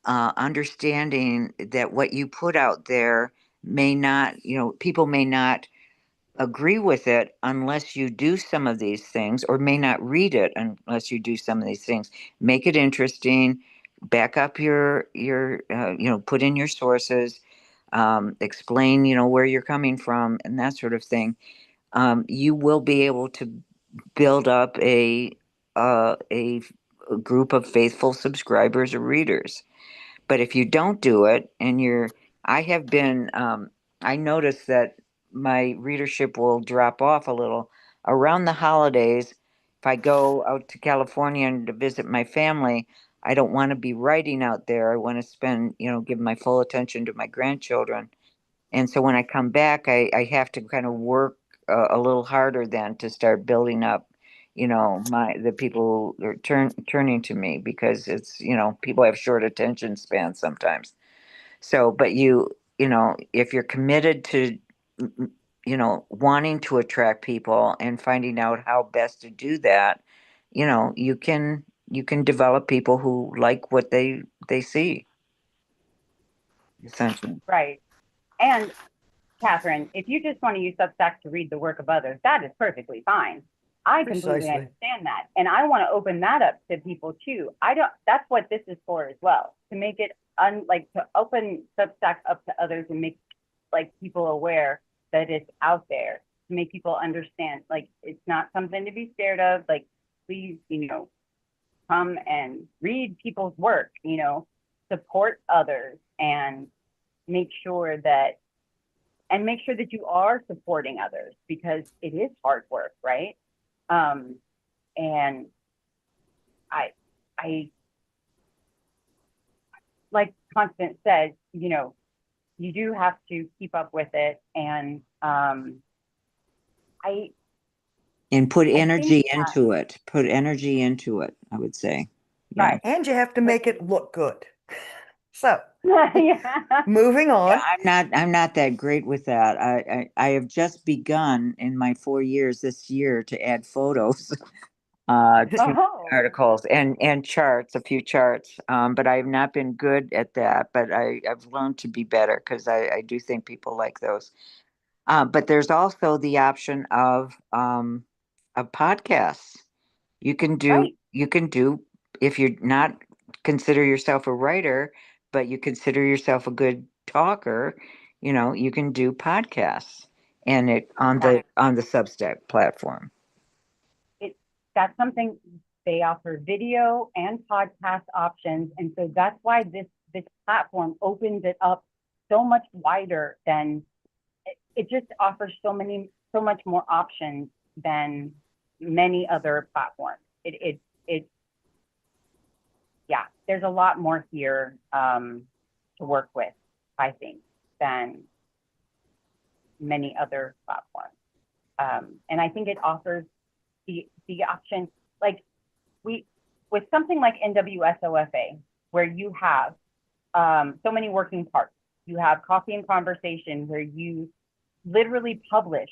understanding that what you put out there may not, people may not agree with it unless you do some of these things, or may not read it unless you do some of these things. Make it interesting, back up put in your sources, explain, where you're coming from and that sort of thing. You will be able to build up a group of faithful subscribers or readers. But if you don't do it, I have been, I notice that my readership will drop off a little around the holidays. If I go out to California and to visit my family, I don't want to be writing out there. I want to spend, give my full attention to my grandchildren. And so when I come back, I have to kind of work a little harder then to start building up, the people who are turning to me, because it's, people have short attention spans sometimes. So, but if you're committed to, wanting to attract people and finding out how best to do that, you can develop people who like what they see, essentially. Right. And Catherine, if you just want to use Substack to read the work of others, that is perfectly fine. I completely Precisely. understand that. And I want to open that up to people too. That's what this is for as well, to make it to open Substack up to others and make people aware that it's out there, to make people understand, it's not something to be scared of. Please, come and read people's work, support others, and make sure that you are supporting others, because it is hard work, right? And I like Constance said, you do have to keep up with it, and Put I energy think that, into it. Put energy into it, I would say. Yeah. right. And you have to make it look good. So Yeah. moving on. I'm not that great with that. I have just begun in my 4 years this year to add photos to Oh, articles and charts, a few charts. But I've not been good at that. But I've learned to be better, because I do think people like those. But there's also the option of podcasts. right. You can do, if you're not consider yourself a writer, but you consider yourself a good talker, you can do podcasts, and it That on the Substack platform. that's something they offer, video and podcast options, and so that's why this platform opens it up so much wider than it just offers so much more options than many other platforms. It yeah, there's a lot more here to work with, I think, than many other platforms. And I think it offers the option, with something like NWSOFA, where you have so many working parts. You have Coffee and Conversation, where you literally publish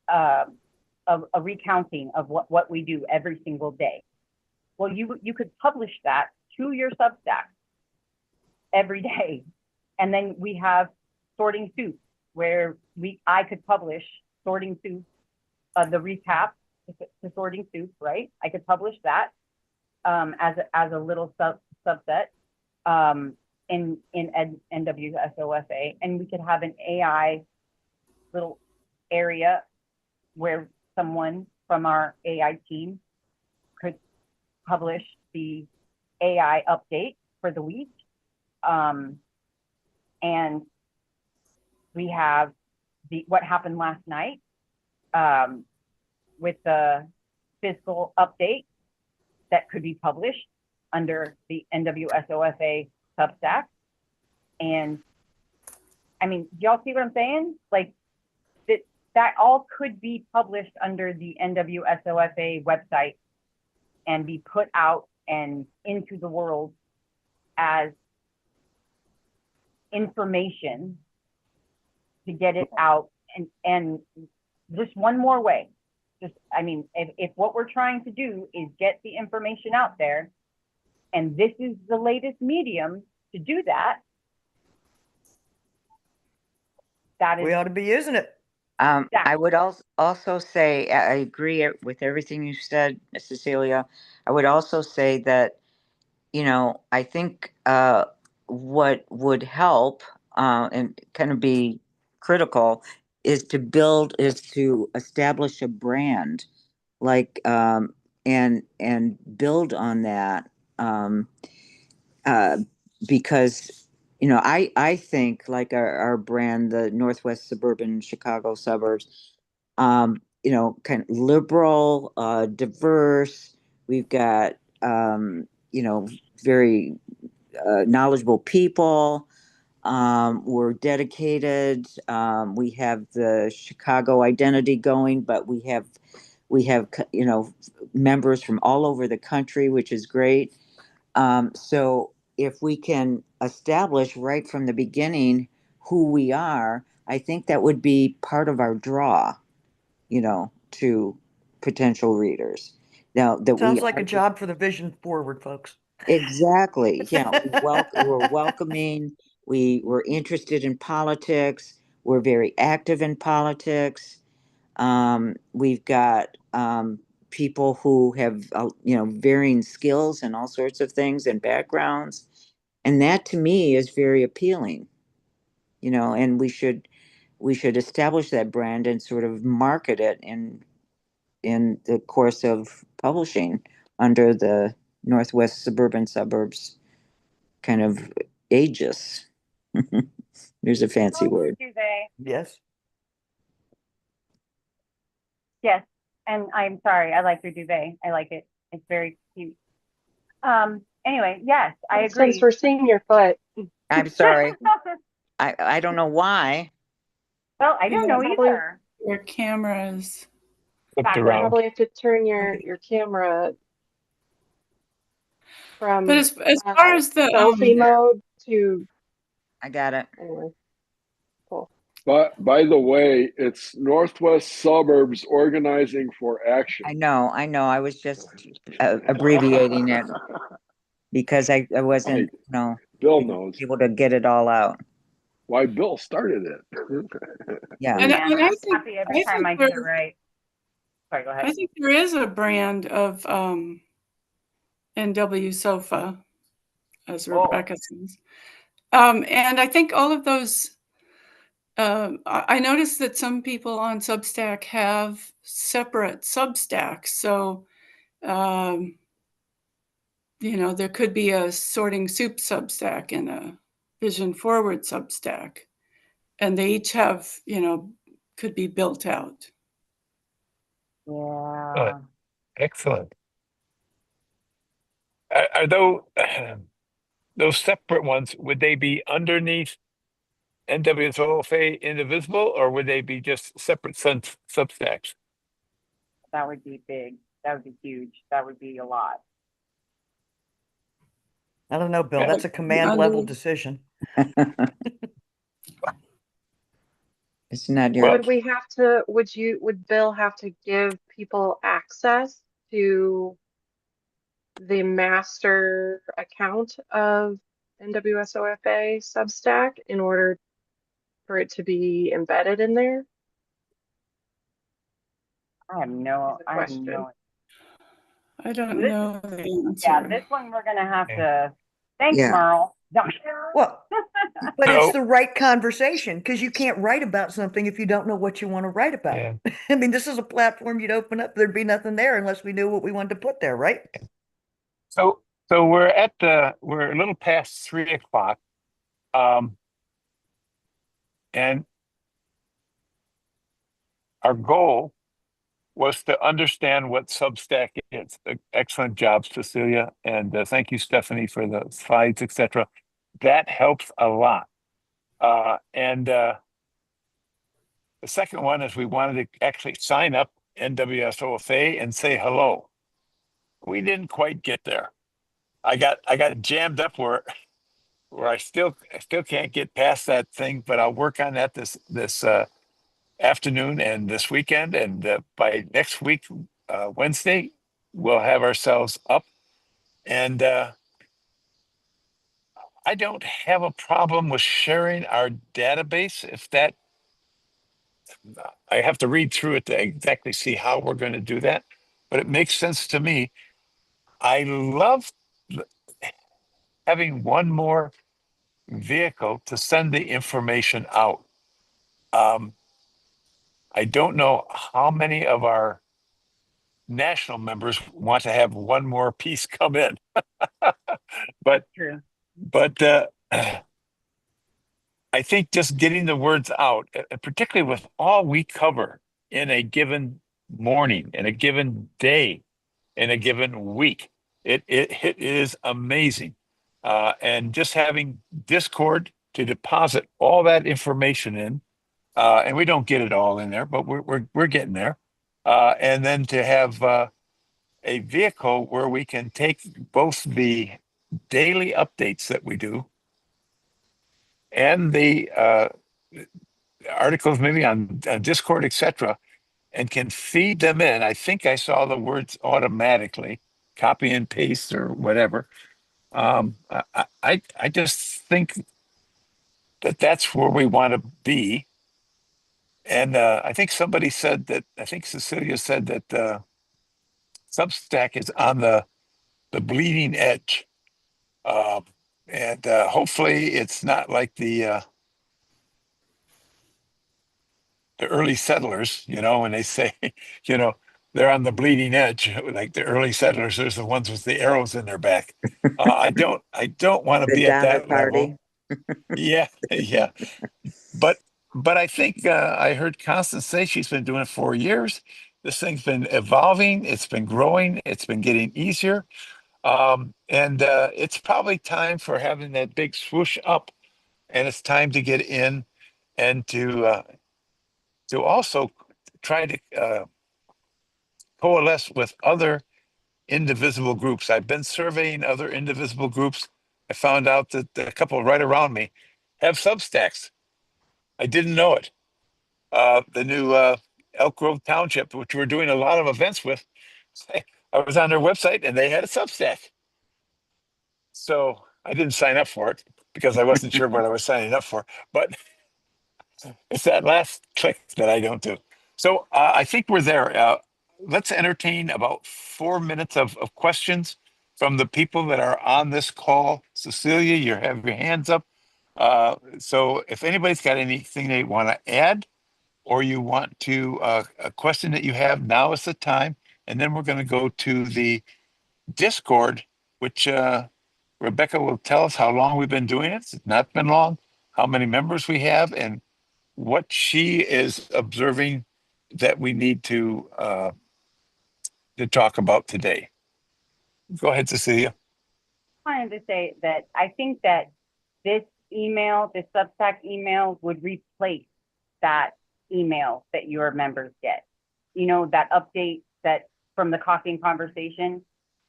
a recounting of what we do every single day. Well, you could publish that to your Substack every day. And then we have Sorting Soup, where I could publish Sorting Soup, the recap to Sorting Soup, right? I could publish that as a little subset in NWSOFA, and we could have an AI little area where someone from our AI team could publish the AI update for the week. And we have what happened last night with the fiscal update that could be published under the NWSOFA Substack. And I mean, y'all see what I'm saying? That all could be published under the NWSOFA website and be put out and into the world as information to get it out. And just one more way. I mean, if what we're trying to do is get the information out there, and this is the latest medium to do that, We ought to be using it. I would also say, I agree with everything you said, Cecilia. I would also say that, I think what would help and kind of be critical is to establish a brand, like, and build on that, uh, because I think like our brand, the Northwest Suburban Chicago Suburbs, kind of liberal, diverse. We've got very knowledgeable people. We're dedicated. We have the Chicago identity going, but we have members from all over the country, which is great. So if we can establish right from the beginning who we are, I think that would be part of our draw, to potential readers. Now that we Sounds like a are job for the Vision Forward folks. exactly, we're welcoming. We're interested in politics. We're very active in politics. We've got people who have varying skills and all sorts of things and backgrounds, and that to me is very appealing. And we should establish that brand and sort of market it in the course of publishing under the Northwest Suburban Suburbs kind of aegis. There's a fancy word. Yes. Yes, and I'm sorry, I like your duvet. I like it. It's very cute. Anyway, yes, I agree. Since we're seeing your foot. I'm sorry. I don't know why. Well, I don't know Probably- either. Your cameras. Flipped You around. probably have to turn your camera from But as far as the selfie mode to I got it. anyway. Cool. But by the way, it's Northwest Suburbs Organizing for Action. I know. I was just abbreviating it because I wasn't, Bill knows able to get it all out. why Bill started it. Yeah. And I'm I think- happy every I time think I get it we're- right. Sorry, go ahead. I think there is a brand of NWSOFA, as Rebecca says. And I think all of those, I noticed that some people on Substack have separate Substacks. So, there could be a sorting soup Substack and a vision forward Substack. And they each have, could be built out. Yeah. Excellent. Are those separate ones, would they be underneath NWSOFA-Indivisible, or would they be just separate Substacks? That would be big. That would be huge. That would be a lot. I don't know, Bill. That's a command level decision. It's not your. Would Bill have to give people access to the master account of NWSOFA Substack in order for it to be embedded in there? I have no. I don't know the answer. Yeah, this one we're gonna have to. Thanks, Yeah. Merle. Well, but No. it's the right conversation because you can't write about something if you don't know what you want to write about. Yeah. I mean, this is a platform you'd open up, there'd be nothing there unless we knew what we wanted to put there, right? So we're a little past 3:00. And our goal was to understand what Substack is. Excellent job, Cecilia, and thank you, Stephanie, for the slides, etc. That helps a lot. And the second one is we wanted to actually sign up NWSOFA and say hello. we didn't quite get there. I got jammed up where I still can't get past that thing, but I'll work on that this afternoon and this weekend, and by next week, Wednesday, we'll have ourselves up. And I don't have a problem with sharing our database. If that, I have to read through it to exactly see how we're going to do that, but it makes sense to me. I love having one more vehicle to send the information out. I don't know how many of our national members want to have one more piece come in, but True. I think just getting the words out, particularly with all we cover in a given morning, in a given day, in a given week, it is amazing. And just having Discord to deposit all that information in, and we don't get it all in there, but we're getting there. And then to have a vehicle where we can take both the daily updates that we do and the articles maybe on Discord, etc., and can feed them in. I think I saw the words automatically, copy and paste or whatever. I just think that that's where we want to be. And I think somebody said that, I think Cecilia said that Substack is on the bleeding edge. And hopefully it's not like the early settlers, when they say, you know, they're on the bleeding edge, like the early settlers, there's the ones with the arrows in their back. I don't want to The be at Donner that level. Party. Yeah, yeah. But I think I heard Constance say she's been doing it 4 years. This thing's been evolving. It's been growing. It's been getting easier. And it's probably time for having that big swoosh up. And it's time to get in and to also try to coalesce with other indivisible groups. I've been surveying other indivisible groups. I found out that a couple right around me have Substacks. I didn't know it. The new Elk Grove Township, which we're doing a lot of events with, I was on their website and they had a Substack. So I didn't sign up for it because I wasn't sure what I was signing up for. But it's that last click that I don't do. So I think we're there. Let's entertain about 4 minutes of questions from the people that are on this call. Cecilia, you have your hands up. So if anybody's got anything they want to add, or you want to, a question that you have, now is the time. And then we're going to go to the Discord, which Rebecca will tell us how long we've been doing it. It's not been long, how many members we have, and what she is observing that we need to talk about today. Go ahead, Cecilia. I wanted to say that I think that this Substack email would replace that email that your members get. That update that from the coffee and conversation.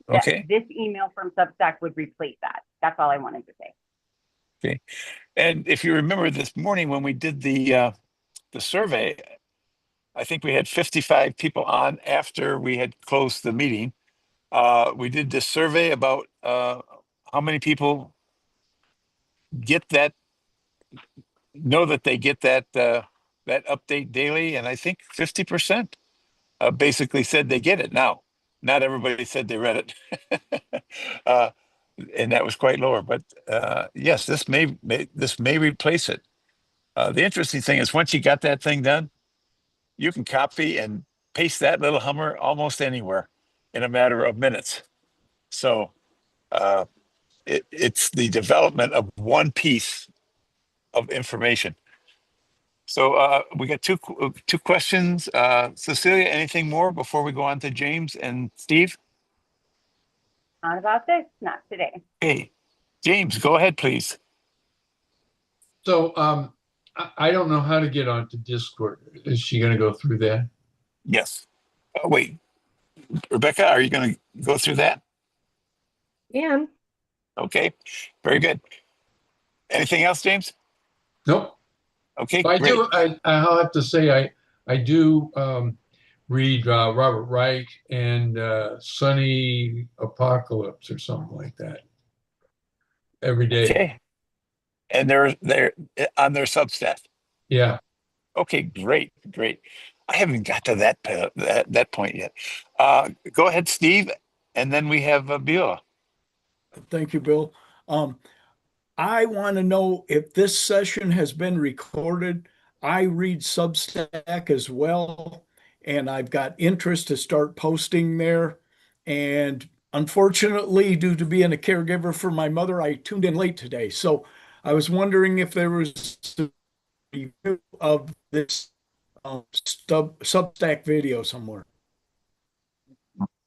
Okay. This email from Substack would replace that. That's all I wanted to say. Okay. And if you remember this morning when we did the survey, I think we had 55 people on after we had closed the meeting. We did this survey about how many people get that, know that they get that update daily, and I think 50% basically said they get it. Now, not everybody said they read it, and that was quite lower. But yes, this may replace it. The interesting thing is once you got that thing done, you can copy and paste that little Hummer almost anywhere in a matter of minutes. So it's the development of one piece of information. So we got two questions. Cecilia, anything more before we go on to James and Steve? Not about this, not today. Hey, James, go ahead, please. So I don't know how to get onto Discord. Is she going to go through that? Yes. Wait, Rebecca, are you going to go through that? And Okay, very good. Anything else, James? Nope. Okay, I great. do. I'll have to say I do read Robert Reich and Sunny Apocalypse or something like that every day. Okay, and they're on their Substack. Yeah. Okay, great, great. I haven't got to that point yet. Go ahead, Steve, and then we have Beulah. Thank you, Bill. I want to know if this session has been recorded. I read Substack as well, and I've got interest to start posting there. And unfortunately, due to being a caregiver for my mother, I tuned in late today. So I was wondering if there was a review of this Substack video somewhere.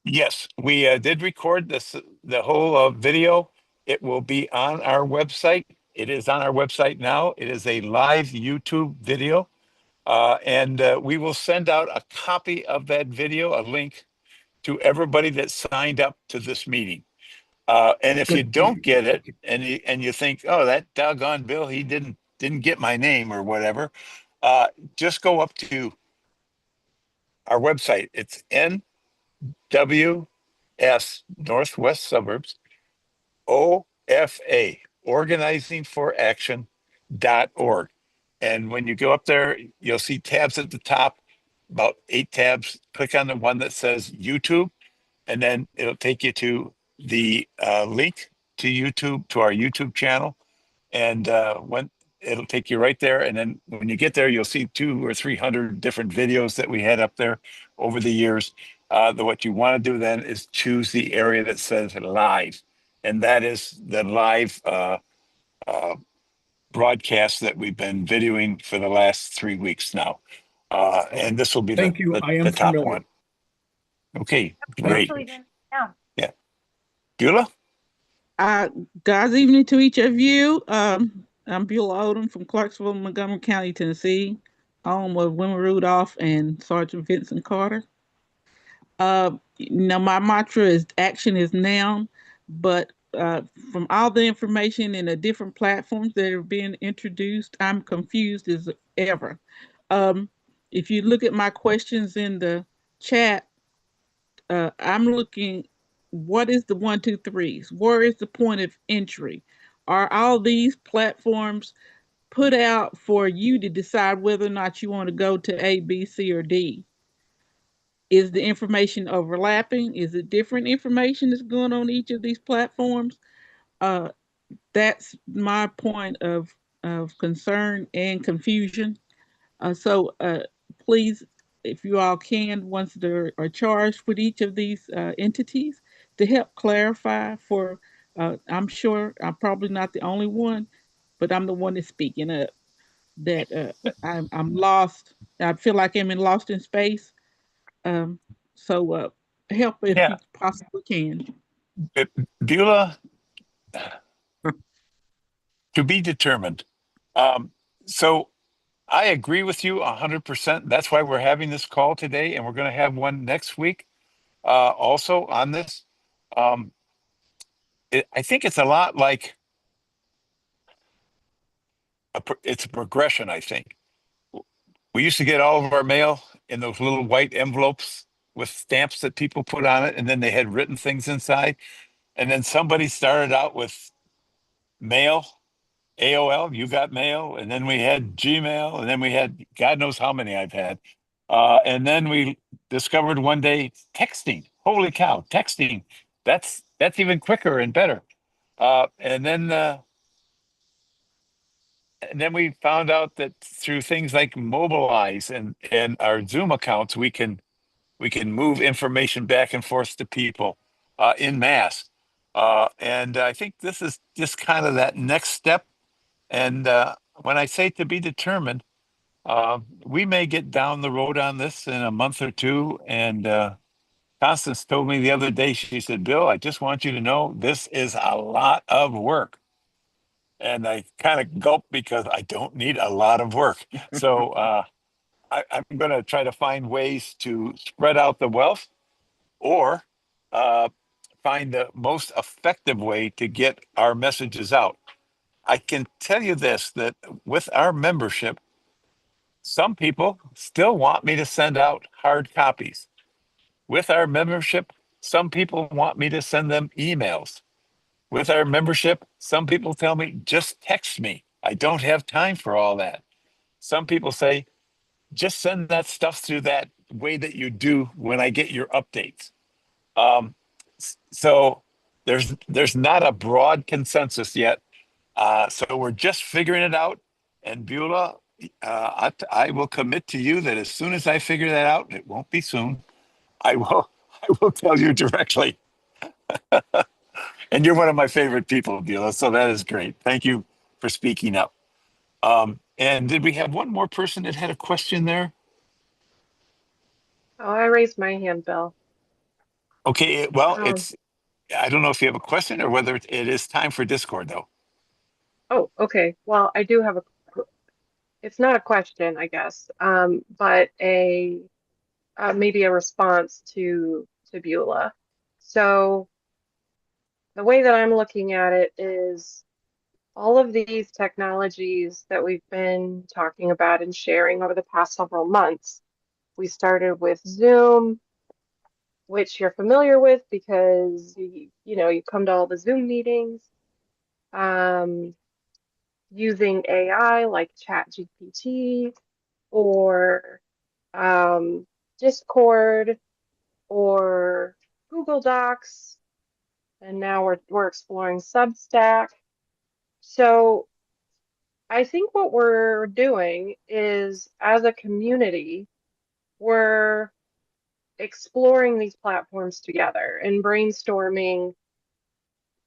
Yes, we did record the whole video. It will be on our website. It is on our website now. It is a live YouTube video. And we will send out a copy of that video, a link to everybody that signed up to this meeting. And if you Good. don't get it, and you think, oh, that doggone Bill, he didn't get my name or whatever, just go up to our website. It's NWS Northwest Suburbs OFA Organizing for Action.org. And when you go up there, you'll see tabs at the top, about 8 tabs. Click on the one that says YouTube, and then it'll take you to the link to YouTube, to our YouTube channel. And when it'll take you right there. And then when you get there, you'll see 200 or 300 different videos that we had up there over the years. What you want to do then is choose the area that says live. And that is the live broadcast that we've been videoing for the last 3 weeks now. And this will be Thank you. I am the top familiar. one. Okay, Thanks great. for leaving. Yeah. Yeah. Beulah? God's evening to each of you. I'm Beulah Odom from Clarksville, Montgomery County, Tennessee, home of Wilma Rudolph and Sergeant Vincent Carter. Now my mantra is action is now, but from all the information in the different platforms that are being introduced, I'm confused as ever. If you look at my questions in the chat, I'm looking, what is the 1, 2, 3s? Where is the point of entry? Are all these platforms put out for you to decide whether or not you want to go to A, B, C, or D? Is the information overlapping? Is it different information that's going on each of these platforms? That's my point of concern and confusion. So please, if you all can, once they are charged with each of these entities, to help clarify for, I'm sure I'm probably not the only one, but I'm the one that's speaking up, that I'm lost. I feel like I'm lost in space. So help if Yeah. you possibly can. Beulah, to be determined. So I agree with you 100%. That's why we're having this call today, and we're going to have one next week also on this. I think it's a lot like it's a progression, I think. We used to get all of our mail in those little white envelopes with stamps that people put on it, and then they had written things inside. And then somebody started out with mail, AOL, you got mail, and then we had Gmail, and then we had God knows how many I've had. And then we discovered one day texting. Holy cow, texting. That's even quicker and better. And then we found out that through things like Mobilize and our Zoom accounts, we can move information back and forth to people in mass. And I think this is just kind of that next step. And when I say to be determined, we may get down the road on this in a month or two. And Constance told me the other day, she said, Bill, I just want you to know this is a lot of work. And I kind of gulped because I don't need a lot of work. So I'm going to try to find ways to spread out the wealth or find the most effective way to get our messages out. I can tell you this, that with our membership, some people still want me to send out hard copies. With our membership, some people want me to send them emails. With our membership, some people tell me, just text me. I don't have time for all that. Some people say, just send that stuff through that way that you do when I get your updates. So there's not a broad consensus yet. So we're just figuring it out. And Beulah, I will commit to you that as soon as I figure that out, it won't be soon, I will I will tell you directly. And you're one of my favorite people, Beulah. So that is great. Thank you for speaking up. And did we have one more person that had a question there? Oh, I raised my hand, Bill. Okay, well, Um, I don't know if you have a question or whether it is time for Discord, though. oh, okay. Well, I do have it's not a question, I guess, but maybe a response to Beulah. So the way that I'm looking at it is all of these technologies that we've been talking about and sharing over the past several months. We started with Zoom, which you're familiar with because you come to all the Zoom meetings, using AI like ChatGPT or Discord or Google Docs, and now we're exploring Substack. So I think what we're doing is, as a community, we're exploring these platforms together and brainstorming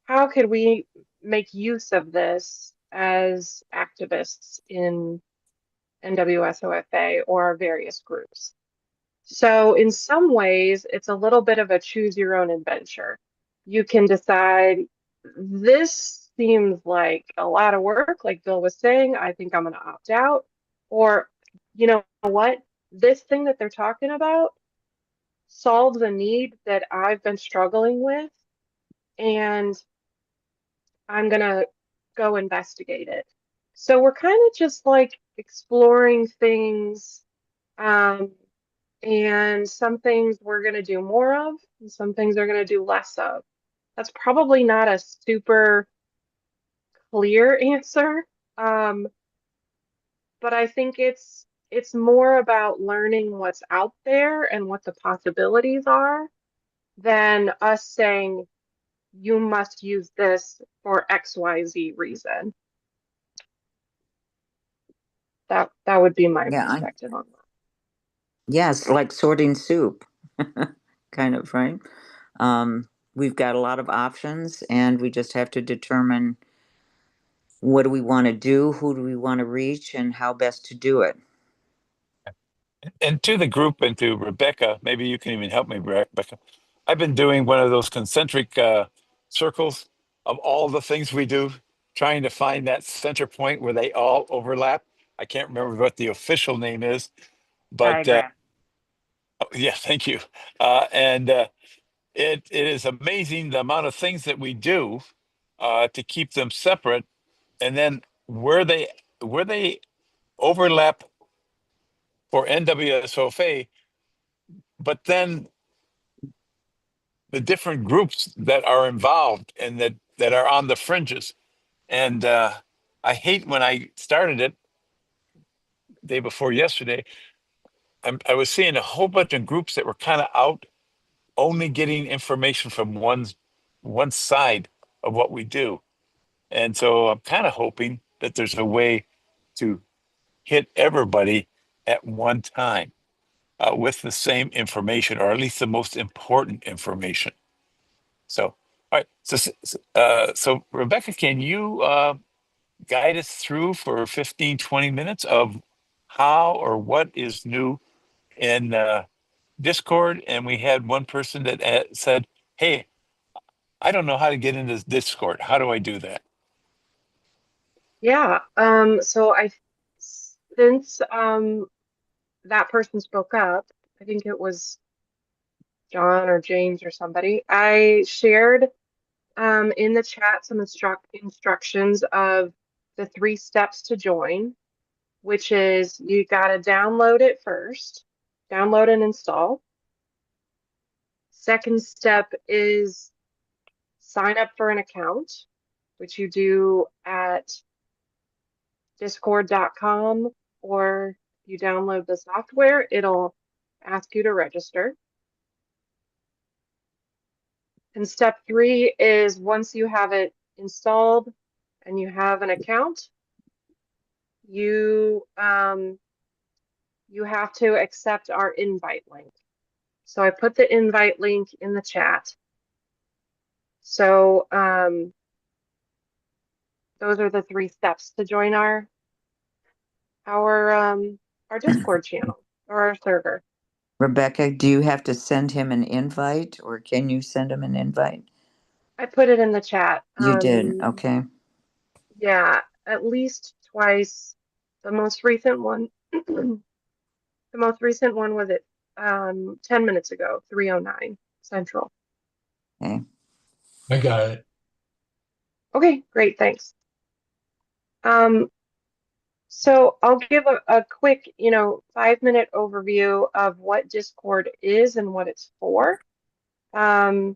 how could we make use of this as activists in NWSOFA or our various groups. So in some ways, it's a little bit of a choose your own adventure. You can decide, this seems like a lot of work, like Bill was saying, I think I'm going to opt out. Or, you know what? This thing that they're talking about solves a need that I've been struggling with, and I'm going to go investigate it. So we're kind of just like exploring things. And some things we're going to do more of, and some things are going to do less of. That's probably not a super clear answer, but I think it's more about learning what's out there and what the possibilities are than us saying you must use this for XYZ reason. That would be my Yeah, perspective on that. yes, like sorting soup, kind of, right? We've got a lot of options, and we just have to determine what do we want to do, who do we want to reach, and how best to do it. And to the group and to Rebecca, maybe you can even help me, Rebecca. I've been doing one of those concentric circles of all the things we do, trying to find that center point where they all overlap. I can't remember what the official name is, but Diagram. yeah, thank you. And it is amazing the amount of things that we do to keep them separate, and then where they overlap for NWSOFA, but then the different groups that are involved and that are on the fringes. And I hate when I started it day before yesterday. I was seeing a whole bunch of groups that were kind of out, only getting information from one side of what we do. And so I'm kind of hoping that there's a way to hit everybody at one time with the same information, or at least the most important information. So, all right. So Rebecca, can you guide us through for 15, 20 minutes of how or what is new in Discord? And we had one person that said, hey, I don't know how to get into Discord. How do I do that? Yeah, so since that person spoke up, I think it was John or James or somebody. I shared in the chat some instructions of the 3 steps to join, which is you got to download it first, download and install. Second step is sign up for an account, which you do at discord.com, or you download the software, it'll ask you to register. And step 3 is once you have it installed and you have an account, you have to accept our invite link. So I put the invite link in the chat. So those are the 3 steps to join our Discord channel or our server. Rebecca, do you have to send him an invite, or can you send him an invite? I put it in the chat. You did, okay. Yeah, at least twice. The most recent one, the most recent one was at 10 minutes ago, 3:09 Central. Okay. I got it. Okay, great, thanks. So I'll give a quick, 5-minute overview of what Discord is and what it's for. You'll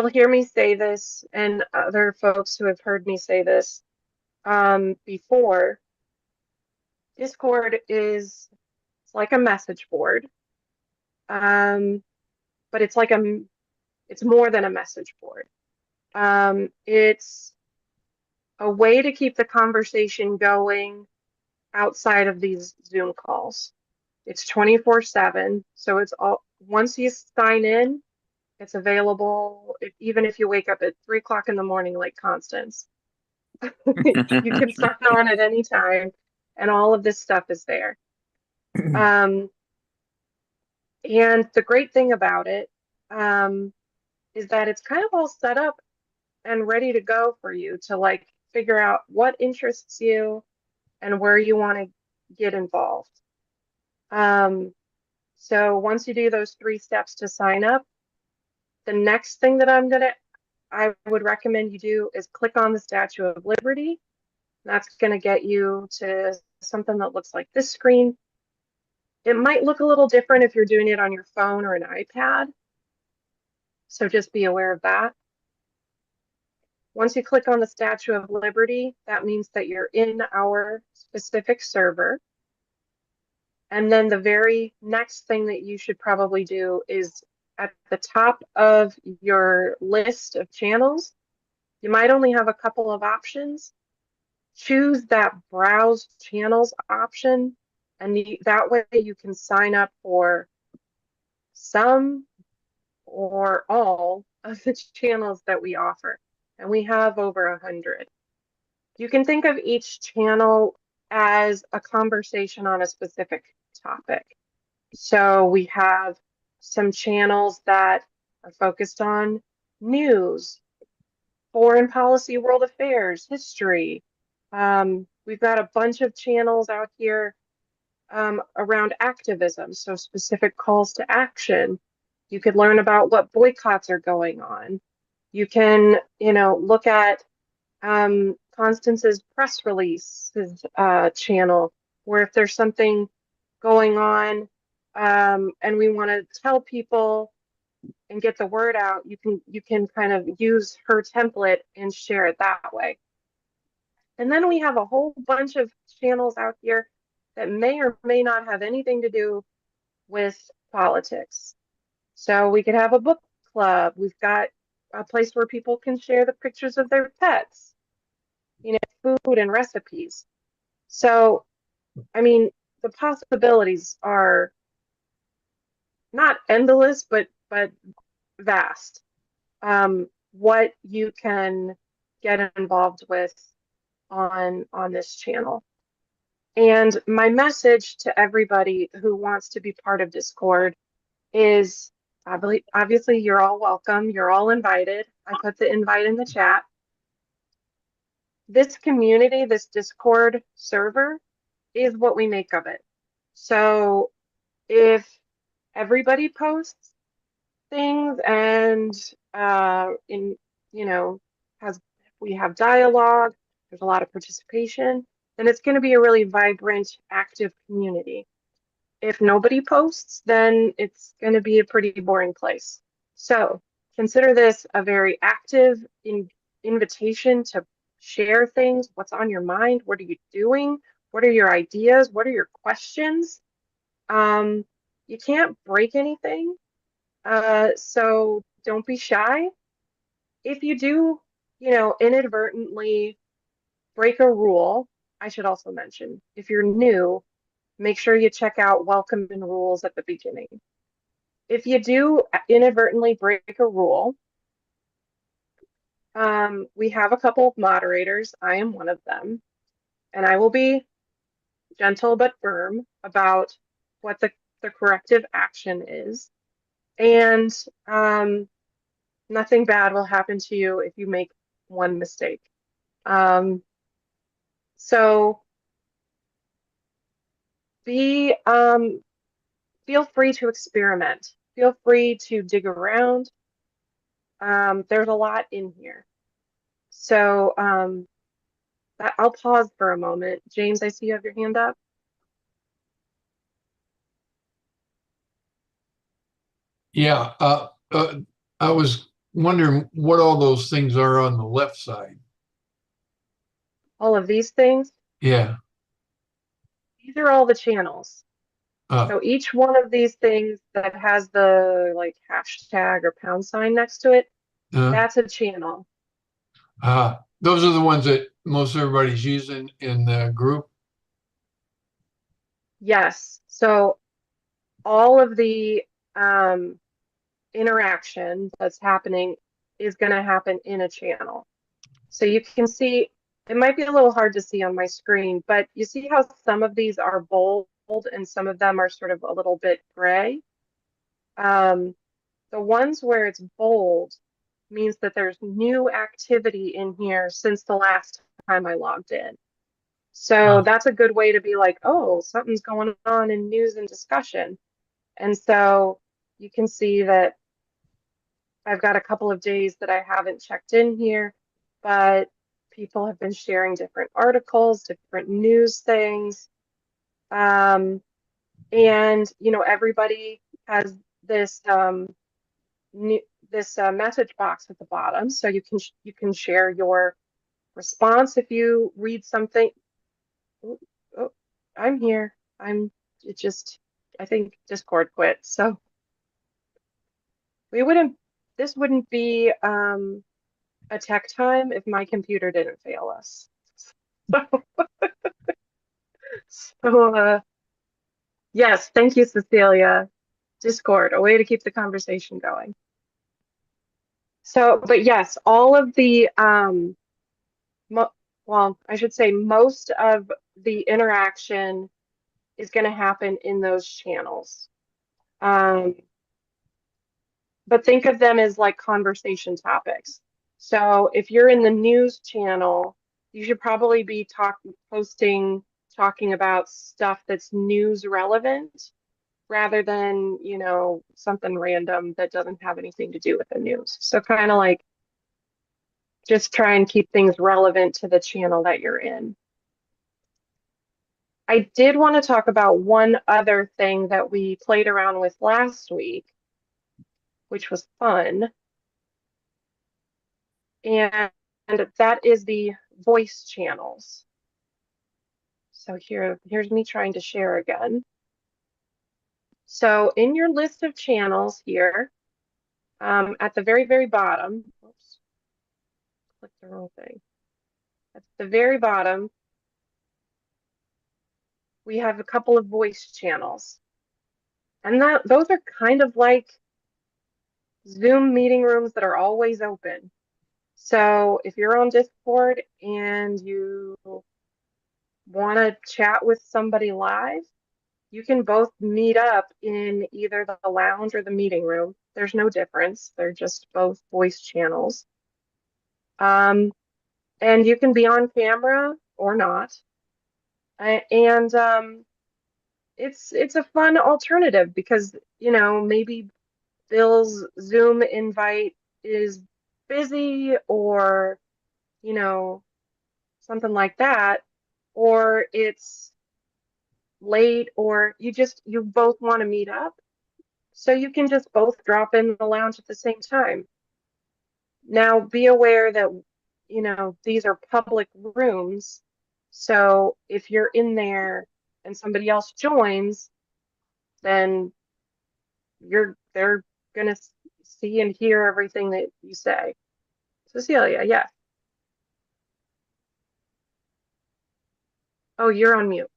hear me say this, and other folks who have heard me say this before. Discord is like a message board, but it's more than a message board. It's a way to keep the conversation going outside of these Zoom calls. It's 24/7, so it's all, once you sign in, it's available even if you wake up at 3 o'clock in the morning like Constance. You can sign on at any time, and all of this stuff is there. And the great thing about it is that it's kind of all set up and ready to go for you to like figure out what interests you and where you want to get involved. So once you do those 3 steps to sign up, the next thing that I would recommend you do is click on the Statue of Liberty. That's going to get you to something that looks like this screen. It might look a little different if you're doing it on your phone or an iPad. So just be aware of that. Once you click on the Statue of Liberty, that means that you're in our specific server. And then the very next thing that you should probably do is at the top of your list of channels, you might only have a couple of options. Choose that Browse Channels option, and that way you can sign up for some or all of the channels that we offer. And we have over 100. You can think of each channel as a conversation on a specific topic. So we have some channels that are focused on news, foreign policy, world affairs, history. We've got a bunch of channels out here around activism, so specific calls to action. You could learn about what boycotts are going on. You can, look at Constance's press releases channel, where if there's something going on and we want to tell people and get the word out, you can kind of use her template and share it that way. And then we have a whole bunch of channels out here that may or may not have anything to do with politics. So we could have a book club. We've got a place where people can share the pictures of their pets, food and recipes. So, I mean, the possibilities are not endless, but vast. What you can get involved with on this channel. And my message to everybody who wants to be part of Discord is obviously you're all welcome. You're all invited. I put the invite in the chat. This community, this Discord server, is what we make of it. So if everybody posts things and in has we have dialogue, there's a lot of participation, then it's going to be a really vibrant, active community. If nobody posts, then it's going to be a pretty boring place. So consider this a very active invitation to share things. What's on your mind? What are you doing? What are your ideas? What are your questions? You can't break anything. So don't be shy. If you do, inadvertently break a rule, I should also mention, if you're new, make sure you check out welcome and rules at the beginning. If you do inadvertently break a rule, we have a couple of moderators. I am one of them, and I will be gentle but firm about what the corrective action is. And nothing bad will happen to you if you make one mistake. So feel free to experiment. Feel free to dig around. There's a lot in here. So I'll pause for a moment. James, I see you have your hand up. Yeah, I was wondering what all those things are on the left side. All of these things, Yeah. these are all the channels. So each one of these things that has the like hashtag or pound sign next to it, that's a channel. Those are the ones that most everybody's using in the group. Yes. So all of the interaction that's happening is going to happen in a channel. So you can see, it might be a little hard to see on my screen, but you see how some of these are bold and some of them are sort of a little bit gray. The ones where it's bold means that there's new activity in here since the last time I logged in. So that's a good way to be like, oh, something's going on in news and discussion. And so you can see that I've got a couple of days that I haven't checked in here, but people have been sharing different articles, different news things. And, everybody has this message box at the bottom. So you can share your response if you read something. Oh, I'm here. I think Discord quit. So this wouldn't be a tech time if my computer didn't fail us. So yes, thank you, Cecilia. Discord, a way to keep the conversation going. So, but yes, all of the, well, I should say most of the interaction is going to happen in those channels. But think of them as like conversation topics. So if you're in the news channel, you should probably be talking about stuff that's news relevant rather than, something random that doesn't have anything to do with the news. So kind of like just try and keep things relevant to the channel that you're in. I did want to talk about one other thing that we played around with last week, which was fun. And that is the voice channels. So here's me trying to share again. So in your list of channels here, at the very, very bottom, oops, click the wrong thing. At the very bottom, we have a couple of voice channels. And those are kind of like Zoom meeting rooms that are always open. So if you're on Discord and you want to chat with somebody live, you can both meet up in either the lounge or the meeting room. There's no difference. They're just both voice channels. And you can be on camera or not. And it's a fun alternative because, you know, maybe Bill's Zoom invite is busy or, you know, something like that, or it's late, or you both want to meet up. So you can just both drop in the lounge at the same time. Now be aware that, you know, these are public rooms. So if you're in there and somebody else joins, then they're gonna see and hear everything that you say. Cecilia, yes. Oh, you're on mute.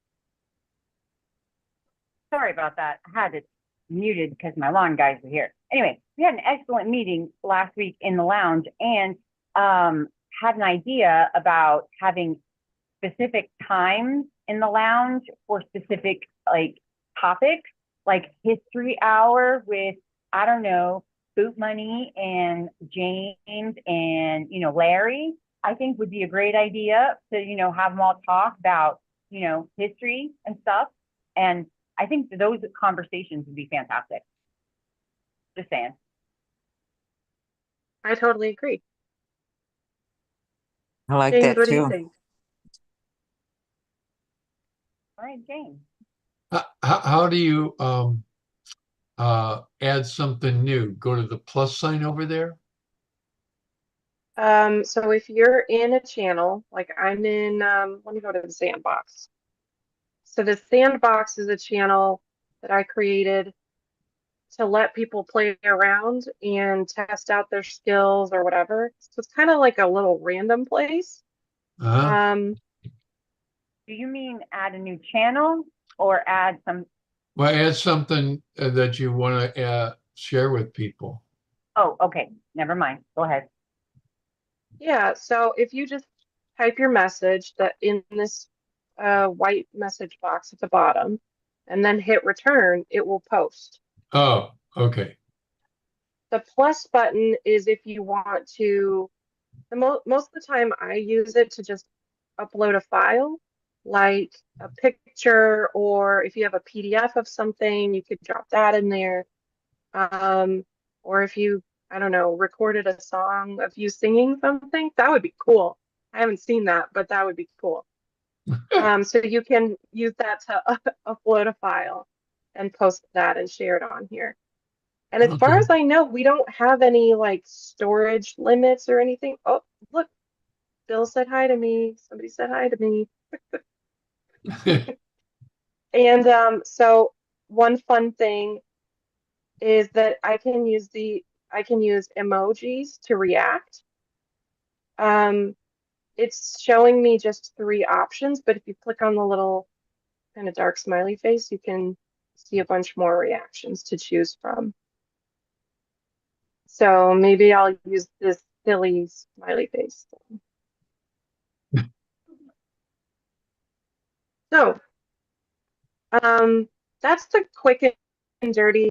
Sorry about that. I had it muted because my lawn guys were here. Anyway, we had an excellent meeting last week in the lounge and had an idea about having specific times in the lounge for specific like topics, like history hour with, I don't know, Boot Money and James and, you know, Larry. I think would be a great idea to, you know, have them all talk about, you know, history and stuff. And I think those conversations would be fantastic. Just saying. I totally agree. I like James, that what do you too. think? All right, James. How do you add something new? Go to the plus sign over there? So if you're in a channel, like I'm in, let me go to the sandbox. So the sandbox is a channel that I created to let people play around and test out their skills or whatever. So it's kind of like a little random place. Uh-huh. Do you mean add a new channel or add some? Well, add something that you want to share with people. Oh, okay. Never mind. Go ahead. Yeah, so if you just type your message that in this white message box at the bottom and then hit return, it will post. Oh, okay. The plus button is if you want to, most of the time I use it to just upload a file, like a picture, or if you have a PDF of something, you could drop that in there. Or if you, I don't know, recorded a song of you singing something, that would be cool. I haven't seen that, but that would be cool. So you can use that to upload a file and post that and share it on here. And as far Okay. as I know, we don't have any like storage limits or anything. Oh, look, Bill said hi to me. Somebody said hi to me. And so one fun thing is that I can use emojis to react. It's showing me just 3 options, but if you click on the little kind of dark smiley face, you can see a bunch more reactions to choose from. So maybe I'll use this silly smiley face. So that's the quick and dirty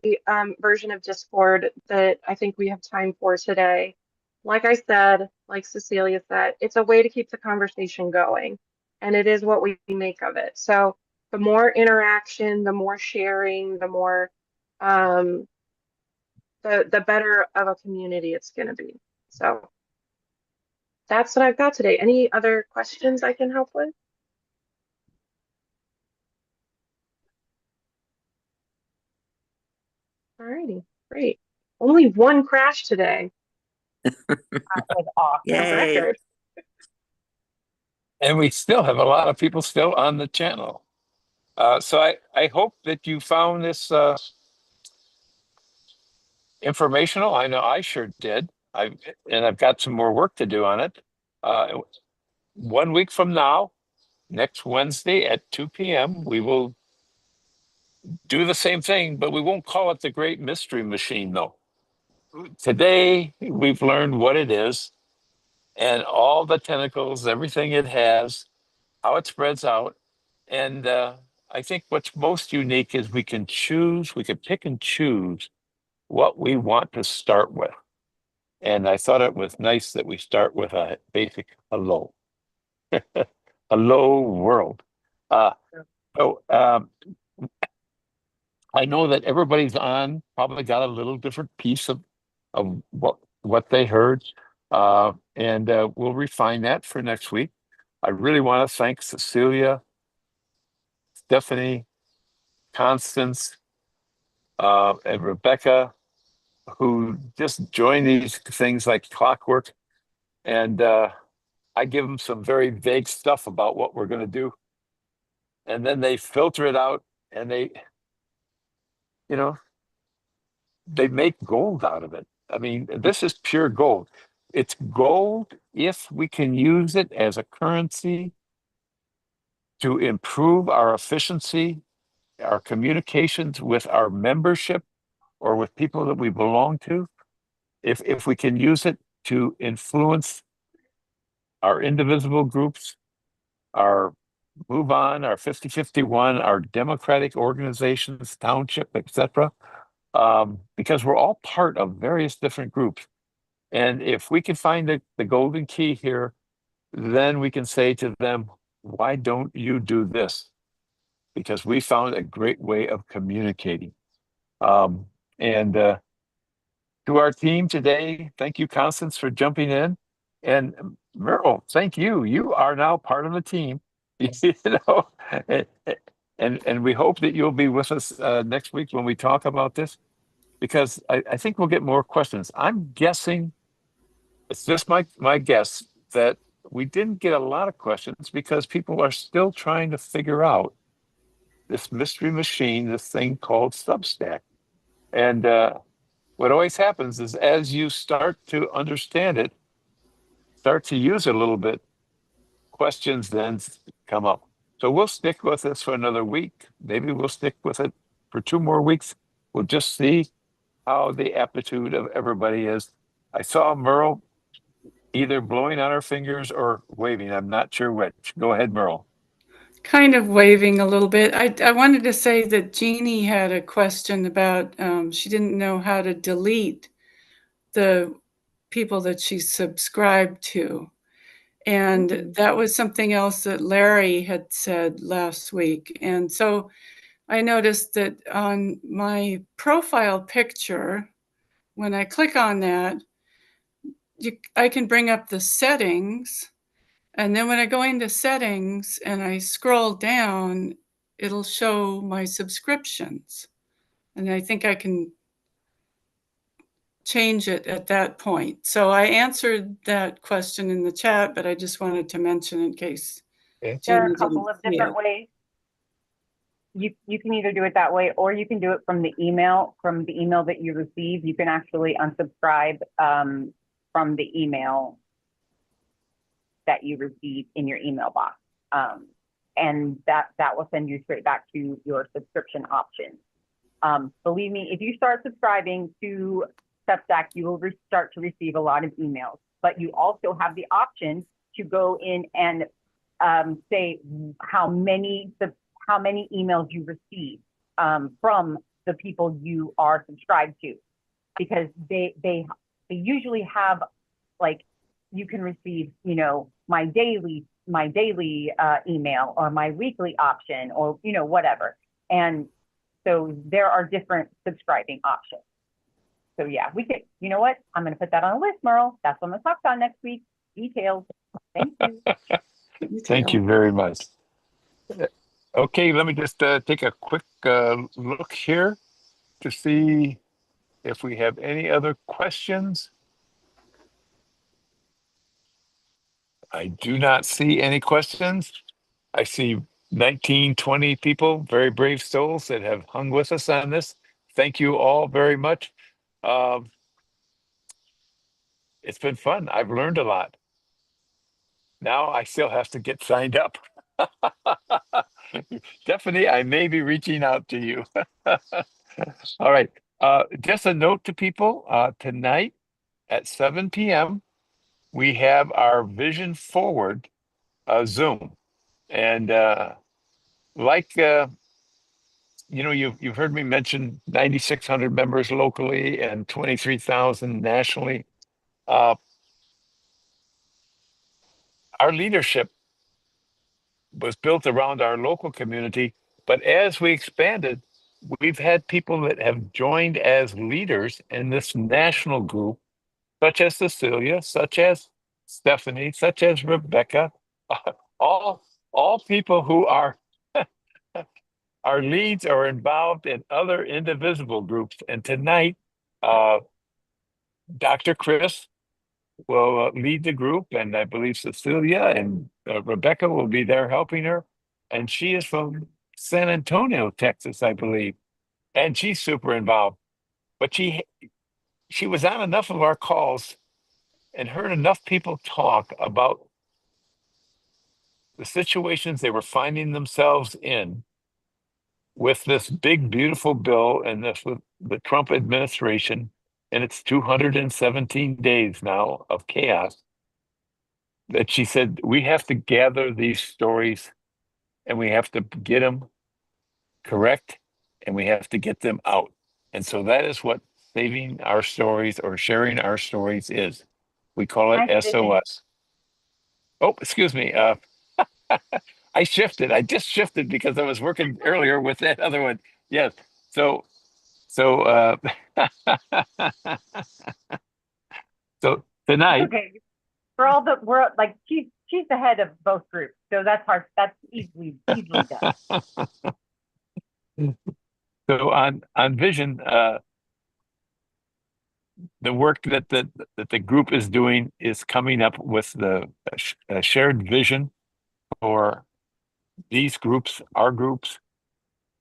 version of Discord that I think we have time for today. Like I said, like Cecilia said, it's a way to keep the conversation going, and it is what we make of it. So the more interaction, the more sharing, the more the better of a community it's going to be. So that's what I've got today. Any other questions I can help with? Alrighty, great. Only one crash today. That was awesome. Yay. Record. And we still have a lot of people still on the channel. So I hope that you found this informational. I know I sure did. I've got some more work to do on it. 1 week from now, next Wednesday at 2 p.m., we will do the same thing, but we won't call it the Great Mystery Machine, though. Today, we've learned what it is and all the tentacles, everything it has, how it spreads out. And I think what's most unique is we can pick and choose what we want to start with. And I thought it was nice that we start with a basic hello. Hello, world. Uh, so I know that everybody's on probably got a little different piece of what they heard. And we'll refine that for next week. I really want to thank Cecilia, Stephanie, Constance, and Rebecca, who just join these things like clockwork. And I give them some very vague stuff about what we're going to do. And then they filter it out and you know, they make gold out of it. I mean, this is pure gold. It's gold if we can use it as a currency to improve our efficiency, our communications with our membership or with people that we belong to. If we can use it to influence our indivisible groups, our Move On, our 5051, our democratic organizations, township, etc., because we're all part of various different groups. And if we can find the golden key here, then we can say to them, why don't you do this? Because we found a great way of communicating. And to our team today, thank you, Constance, for jumping in. And Merle, thank you. You are now part of the team. You know, and we hope that you'll be with us next week when we talk about this, because I think we'll get more questions. I'm guessing, it's just my guess, that we didn't get a lot of questions because people are still trying to figure out this mystery machine, this thing called Substack. And what always happens is as you start to understand it, start to use it a little bit, questions then come up. So we'll stick with this for another week. Maybe we'll stick with it for 2 more weeks. We'll just see how the aptitude of everybody is. I saw Merle either blowing on her fingers or waving. I'm not sure which. Go ahead, Merle. Kind of waving a little bit. I wanted to say that Jeannie had a question about she didn't know how to delete the people that she subscribed to. And that was something else that Larry had said last week. And so I noticed that on my profile picture, when I click on that, I can bring up the settings. And then when I go into settings and I scroll down, it'll show my subscriptions. And I think I can change it at that point. So I answered that question in the chat, but I just wanted to mention in case. Okay. There are a couple of different ways. You can either do it that way, or you can do it from the email that you receive. You can actually unsubscribe from the email that you receive in your email box. And that will send you straight back to your subscription options. Believe me, if you start subscribing to Substack, you will start to receive a lot of emails, but you also have the option to go in and say how many emails you receive from the people you are subscribed to, because they usually have, like, you can receive, you know, my daily email or my weekly option, or, you know, whatever. And so there are different subscribing options. So yeah, we could, you know what? I'm going to put that on a list, Merle. That's what I'm going to talk about next week. Details. Thank you. Thank you very much. Okay, let me just take a quick look here to see if we have any other questions. I do not see any questions. I see 19, 20 people, very brave souls that have hung with us on this. Thank you all very much. It's been fun. I've learned a lot. Now I still have to get signed up. Stephanie, I may be reaching out to you. All right. Just a note to people, tonight at 7 p.m., we have our Vision Forward Zoom. And like, you know, you've heard me mention 9,600 members locally and 23,000 nationally. Our leadership was built around our local community, but as we expanded, we've had people that have joined as leaders in this national group, such as Cecilia, such as Stephanie, such as Rebecca, all all people who are our leads are involved in other indivisible groups. And tonight, uh, Dr. Chris will lead the group, and I believe Cecilia and Rebecca will be there helping her. And she is from San Antonio, Texas, I believe, and she's super involved. But she was on enough of our calls and heard enough people talk about the situations they were finding themselves in with this big, beautiful bill and this with the Trump administration and its 217 days now of chaos, that she said, we have to gather these stories and we have to get them correct and we have to get them out. And so that is what saving our stories or sharing our stories is. We call it SOS. Oh, excuse me. I shifted. I just shifted because I was working earlier with that other one. Yes. So so tonight. Okay. We're like she's the head of both groups, so that's hard. That's easily done. So on Vision, the work that the group is doing is coming up with the shared vision for these groups, our groups,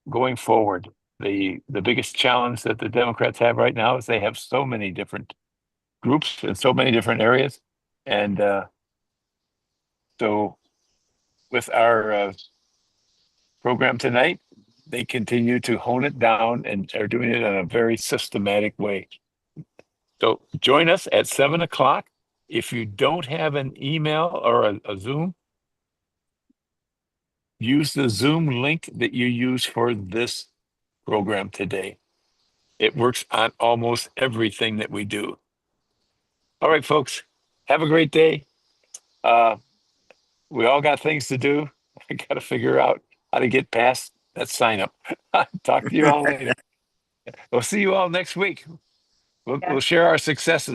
going forward. The biggest challenge that the Democrats have right now is they have so many different groups in so many different areas, and so with our program tonight, they continue to hone it down and are doing it in a very systematic way. So join us at 7 o'clock. If you don't have an email or a Zoom, use the Zoom link that you use for this program today. It works on almost everything that we do. All right, folks, have a great day. We all got things to do. I got to figure out how to get past that sign up. Talk to you all later. We'll see you all next week. We'll share our successes.